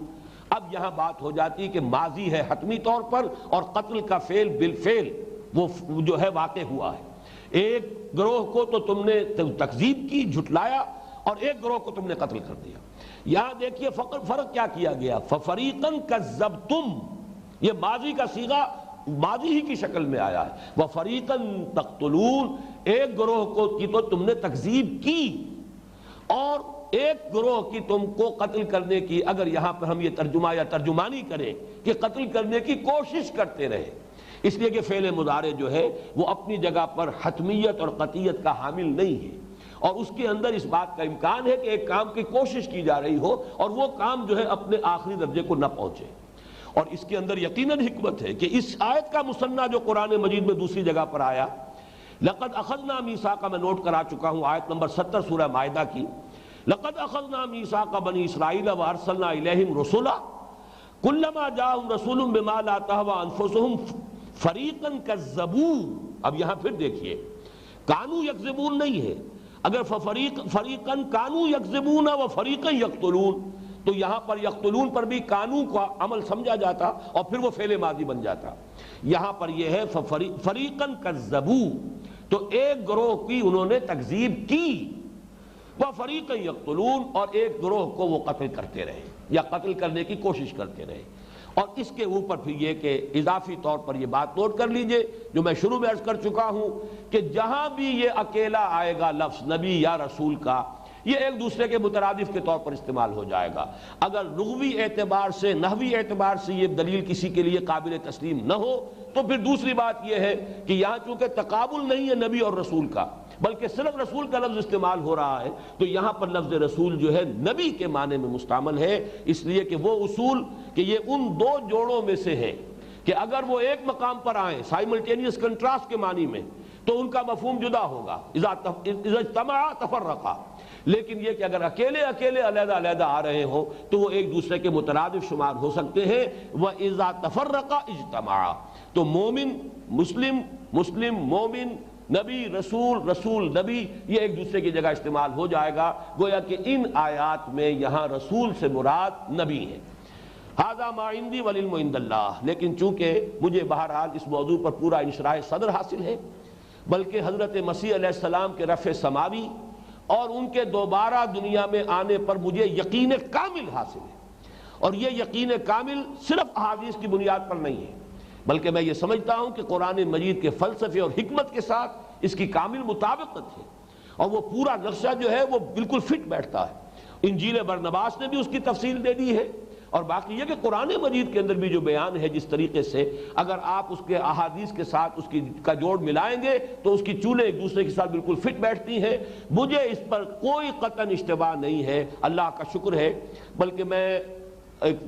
اب یہاں بات ہو جاتی کہ ماضی ہے حتمی طور پر اور قتل کا فعل بالفعل وہ جو ہے واقع ہوا ہے۔ ایک گروہ کو تو تم نے تکذیب کی، جھٹلایا، اور ایک گروہ کو تم نے قتل کر دیا۔ یہاں دیکھیے فرق کیا کیا گیا، فَفَرِيقًا كَذَّبْتُمْ، یہ ماضی کا صیغہ ماضی ہی کی شکل میں آیا ہے، وَفَرِيقًا تَقْتُلُونَ، ایک گروہ کو کی تو تم نے تکذیب کی اور ایک گروہ کی تم کو قتل کرنے کی، اگر یہاں پر ہم یہ ترجمہ یا ترجمانی کریں کہ قتل کرنے کی کوشش کرتے رہے، اس لیے کہ فعل مضارع جو ہے وہ اپنی جگہ پر حتمیت اور قطعیت کا حامل نہیں ہے، اور اس کے اندر اس بات کا امکان ہے کہ ایک کام کی کوشش کی جا رہی ہو اور وہ کام جو ہے اپنے آخری درجے کو نہ پہنچے، اور اس کے اندر یقیناً حکمت ہے کہ اس آیت کا مثنیٰ جو قرآن مجید میں دوسری جگہ پر آیا، لقد اخذنا میثاق، میں نوٹ کرا چکا ہوں آیت نمبر 70 سورہ مائدہ کی، لقد اخذنا میثاق بنی اسرائیل وارسلنا الیہم رسلا کلما جاءہم رسول بما لا تہوی انفسہم فریقا کذبوا۔ اب یہاں پھر دیکھیے کانو یکذبون نہیں ہے، اگر فریقا کانو یکذبون و فریقا یقتلون تو یہاں پر یقتلون پر بھی کانو کا عمل سمجھا جاتا اور پھر وہ فعل ماضی بن جاتا۔ یہاں پر یہ ہے فریقا کذبوا، تو ایک گروہ کی انہوں نے تکذیب کی، وہ فریقا یقتلون، اور ایک گروہ کو وہ قتل کرتے رہے یا قتل کرنے کی کوشش کرتے رہے۔ اور اس کے اوپر پھر یہ کہ اضافی طور پر یہ بات نوٹ کر لیجئے جو میں شروع میں عرض کر چکا ہوں کہ جہاں بھی یہ اکیلا آئے گا لفظ نبی یا رسول کا، یہ ایک دوسرے کے مترادف کے طور پر استعمال ہو جائے گا۔ اگر لغوی اعتبار سے، نحوی اعتبار سے یہ دلیل کسی کے لیے قابل تسلیم نہ ہو تو پھر دوسری بات یہ ہے کہ یہاں چونکہ تقابل نہیں ہے نبی اور رسول کا، بلکہ صرف رسول کا لفظ استعمال ہو رہا ہے، تو یہاں پر لفظ رسول جو ہے نبی کے معنی میں مستعمل ہے، اس لیے کہ وہ اصول کہ یہ ان دو جوڑوں میں سے ہے کہ اگر وہ ایک مقام پر آئیں سائملٹینیس کنٹراسٹ کے معنی میں تو ان کا مفہوم جدا ہوگا، اذا اجتمع تفرقا، لیکن یہ کہ اگر اکیلے اکیلے علیحدہ علیحدہ آ رہے ہوں تو وہ ایک دوسرے کے مترادف شمار ہو سکتے ہیں۔ وَإِذَا تَفَرَّقَ اجْتَمَعَ، تو مومن مسلم، مسلم مومن، نبی رسول، رسول نبی، یہ ایک دوسرے کی جگہ استعمال ہو جائے گا، گویا کہ ان آیات میں یہاں رسول سے مراد نبی ہے۔ ھذا ما عندی والعلم عند اللہ، لیکن چونکہ مجھے بہرحال اس موضوع پر پورا انشراح صدر حاصل ہے، بلکہ حضرت مسیح علیہ السلام کے رفع سماوی اور ان کے دوبارہ دنیا میں آنے پر مجھے یقین کامل حاصل ہے، اور یہ یقین کامل صرف احادیث کی بنیاد پر نہیں ہے، بلکہ میں یہ سمجھتا ہوں کہ قرآن مجید کے فلسفے اور حکمت کے ساتھ اس کی کامل مطابقت ہے، اور وہ پورا نقشہ جو ہے وہ بالکل فٹ بیٹھتا ہے۔ انجیل برنباس نے بھی اس کی تفصیل دے دی ہے، اور باقی یہ کہ قرآن مجید کے اندر بھی جو بیان ہے جس طریقے سے اگر آپ اس کے احادیث کے ساتھ اس کا جوڑ ملائیں گے تو اس کی چولیں ایک دوسرے کے ساتھ بالکل فٹ بیٹھتی ہیں۔ مجھے اس پر کوئی قطعاً اشتباہ نہیں ہے، اللہ کا شکر ہے۔ بلکہ میں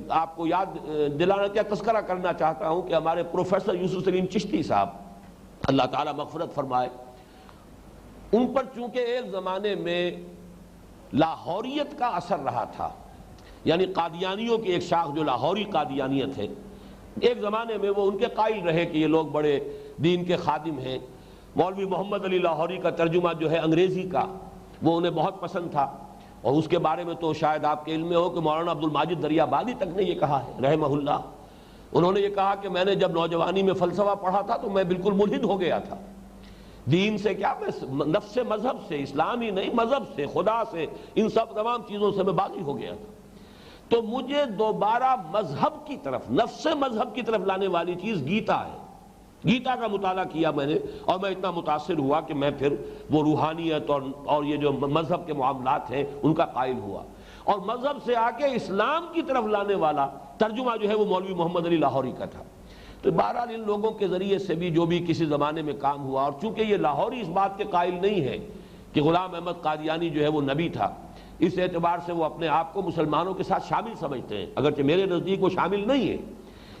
آپ کو یاد دلانا کیا تذکرہ کرنا چاہتا ہوں کہ ہمارے پروفیسر یوسف سلیم چشتی صاحب، اللہ تعالیٰ مغفرت فرمائے، ان پر چونکہ ایک زمانے میں لاہوریت کا اثر رہا تھا، یعنی قادیانیوں کی ایک شاخ جو لاہوری قادیانیت ہے، ایک زمانے میں وہ ان کے قائل رہے کہ یہ لوگ بڑے دین کے خادم ہیں۔ مولوی محمد علی لاہوری کا ترجمہ جو ہے انگریزی کا وہ انہیں بہت پسند تھا، اور اس کے بارے میں تو شاید آپ کے علم میں ہو کہ مولانا عبد الماجد دریابادی تک نے یہ کہا ہے رحمہ اللہ، انہوں نے یہ کہا کہ میں نے جب نوجوانی میں فلسفہ پڑھا تھا تو میں بالکل ملحد ہو گیا تھا، دین سے کیا، میں نفس مذہب سے، اسلام ہی نہیں مذہب سے، خدا سے، ان سب تمام چیزوں سے میں باغی ہو گیا تھا۔ تو مجھے دوبارہ مذہب کی طرف، نفس مذہب کی طرف لانے والی چیز گیتا ہے۔ گیتا کا مطالعہ کیا میں نے، اور میں اتنا متاثر ہوا کہ میں پھر وہ روحانیت اور یہ جو مذہب کے معاملات ہیں ان کا قائل ہوا، اور مذہب سے آ کے اسلام کی طرف لانے والا ترجمہ جو ہے وہ مولوی محمد علی لاہوری کا تھا۔ تو بہرحال ان لوگوں کے ذریعے سے بھی جو بھی کسی زمانے میں کام ہوا، اور چونکہ یہ لاہوری اس بات کے قائل نہیں ہے کہ غلام احمد قادیانی جو ہے وہ نبی تھا، اس اعتبار سے وہ اپنے آپ کو مسلمانوں کے ساتھ شامل سمجھتے ہیں، اگرچہ میرے نزدیک وہ شامل نہیں ہے،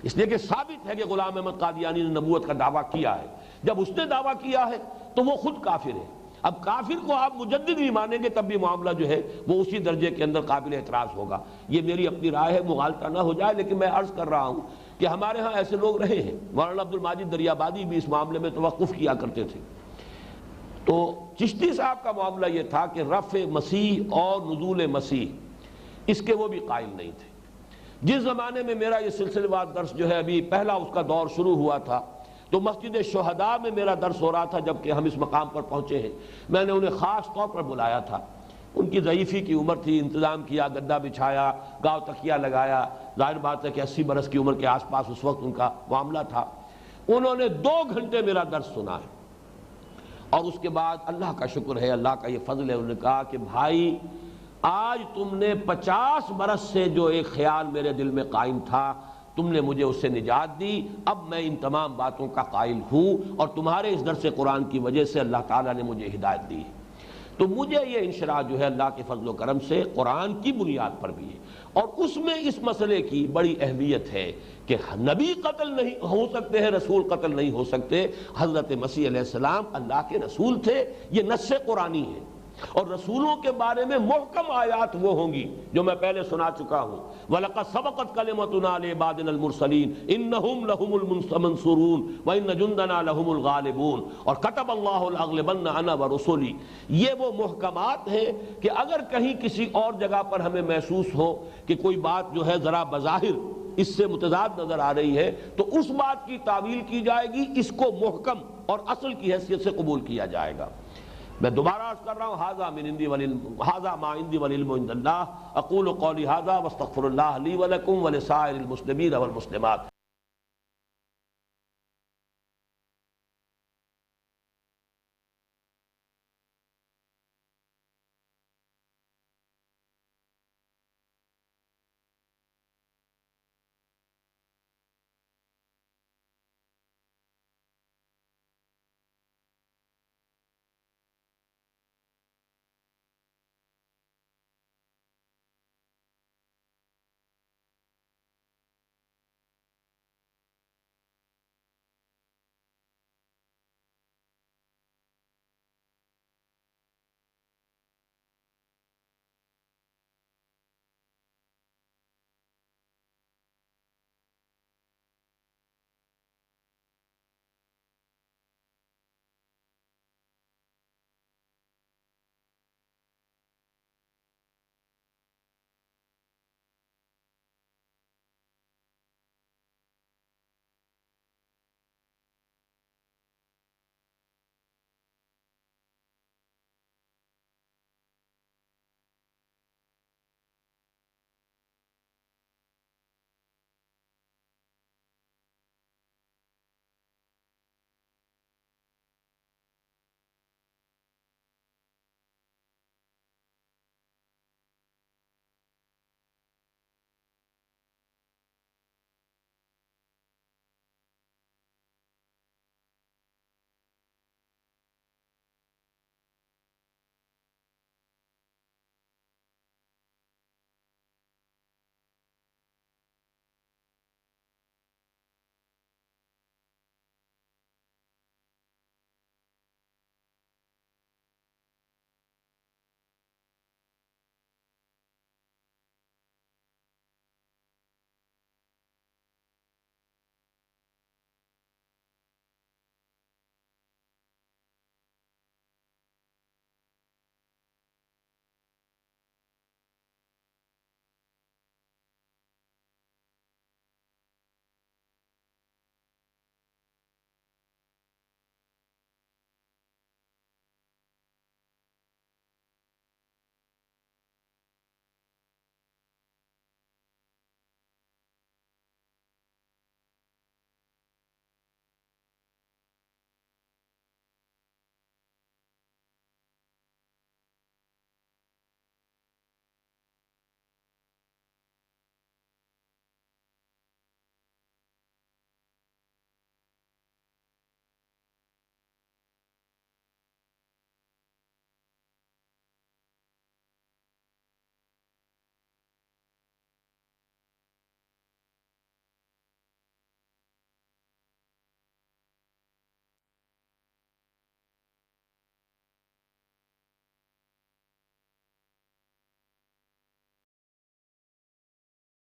اس لیے کہ ثابت ہے کہ غلام احمد قادیانی نے نبوت کا دعویٰ کیا ہے۔ جب اس نے دعویٰ کیا ہے تو وہ خود کافر ہے۔ اب کافر کو آپ مجدد بھی مانیں گے تب بھی معاملہ جو ہے وہ اسی درجے کے اندر قابل اعتراض ہوگا۔ یہ میری اپنی رائے ہے، مغالطہ نہ ہو جائے، لیکن میں عرض کر رہا ہوں کہ ہمارے ہاں ایسے لوگ رہے ہیں۔ مولانا عبد الماجد دریابادی بھی اس معاملے میں توقف کیا کرتے تھے۔ تو چشتی صاحب کا معاملہ یہ تھا کہ رفع مسیح اور نزول مسیح اس کے وہ بھی قائل نہیں تھے۔ جس زمانے میں میرا یہ سلسلہ وار درس جو ہے ابھی پہلا اس کا دور شروع ہوا تھا تو مسجد شہداء میں میرا درس ہو رہا تھا، جبکہ ہم اس مقام پر پہنچے ہیں۔ میں نے انہیں خاص طور پر بلایا تھا، ان کی ضعیفی کی عمر تھی، انتظام کیا، گدا بچھایا، گاؤ تکیہ لگایا، ظاہر بات ہے کہ 80 برس کی عمر کے آس پاس اس وقت ان کا معاملہ تھا۔ انہوں نے 2 گھنٹے میرا درس سنا ہے، اور اس کے بعد اللہ کا شکر ہے، اللہ کا یہ فضل ہے، انہوں نے کہا کہ بھائی آج تم نے 50 برس سے جو ایک خیال میرے دل میں قائم تھا تم نے مجھے اس سے نجات دی، اب میں ان تمام باتوں کا قائل ہوں، اور تمہارے اس درس قرآن کی وجہ سے اللہ تعالیٰ نے مجھے ہدایت دی ہے۔ تو مجھے یہ انشراح جو ہے اللہ کے فضل و کرم سے قرآن کی بنیاد پر بھی ہے، اور اس میں اس مسئلے کی بڑی اہمیت ہے کہ نبی قتل نہیں ہو سکتے ہیں، رسول قتل نہیں ہو سکتے۔ حضرت مسیح علیہ السلام اللہ کے رسول تھے، یہ نص قرآنی ہے، اور رسولوں کے بارے میں محکم آیات وہ ہوں گی جو میں پہلے سنا چکا ہوں۔ وَلَقَدْ سَبَقَتْ كَلِمَتُنَا لِعِبَادِنَا الْمُرْسَلِينَ إِنَّهُمْ لَهُمُ الْمَنْصُورُونَ وَإِنَّ جُنْدَنَا لَهُمُ الْغَالِبُونَ اور كَتَبَ اللَّهُ لَأَغْلِبَنَّ أَنَا وَرُسُلِي، یہ وہ محکمات ہیں کہ اگر کہیں کسی اور جگہ پر ہمیں محسوس ہو کہ کوئی بات جو ہے ذرا بظاہر اس سے متضاد نظر آ رہی ہے تو اس بات کی تعویل کی جائے گی، اس کو محکم اور اصل کی حیثیت سے قبول کیا جائے گا۔ میں دوبارہ عرض کر رہا ہوں، ھذا ما عندی والعلم عند اللہ، اقول قولی ھذا واستغفر اللہ لی ولکم ولسائر المسلمین والمسلمات۔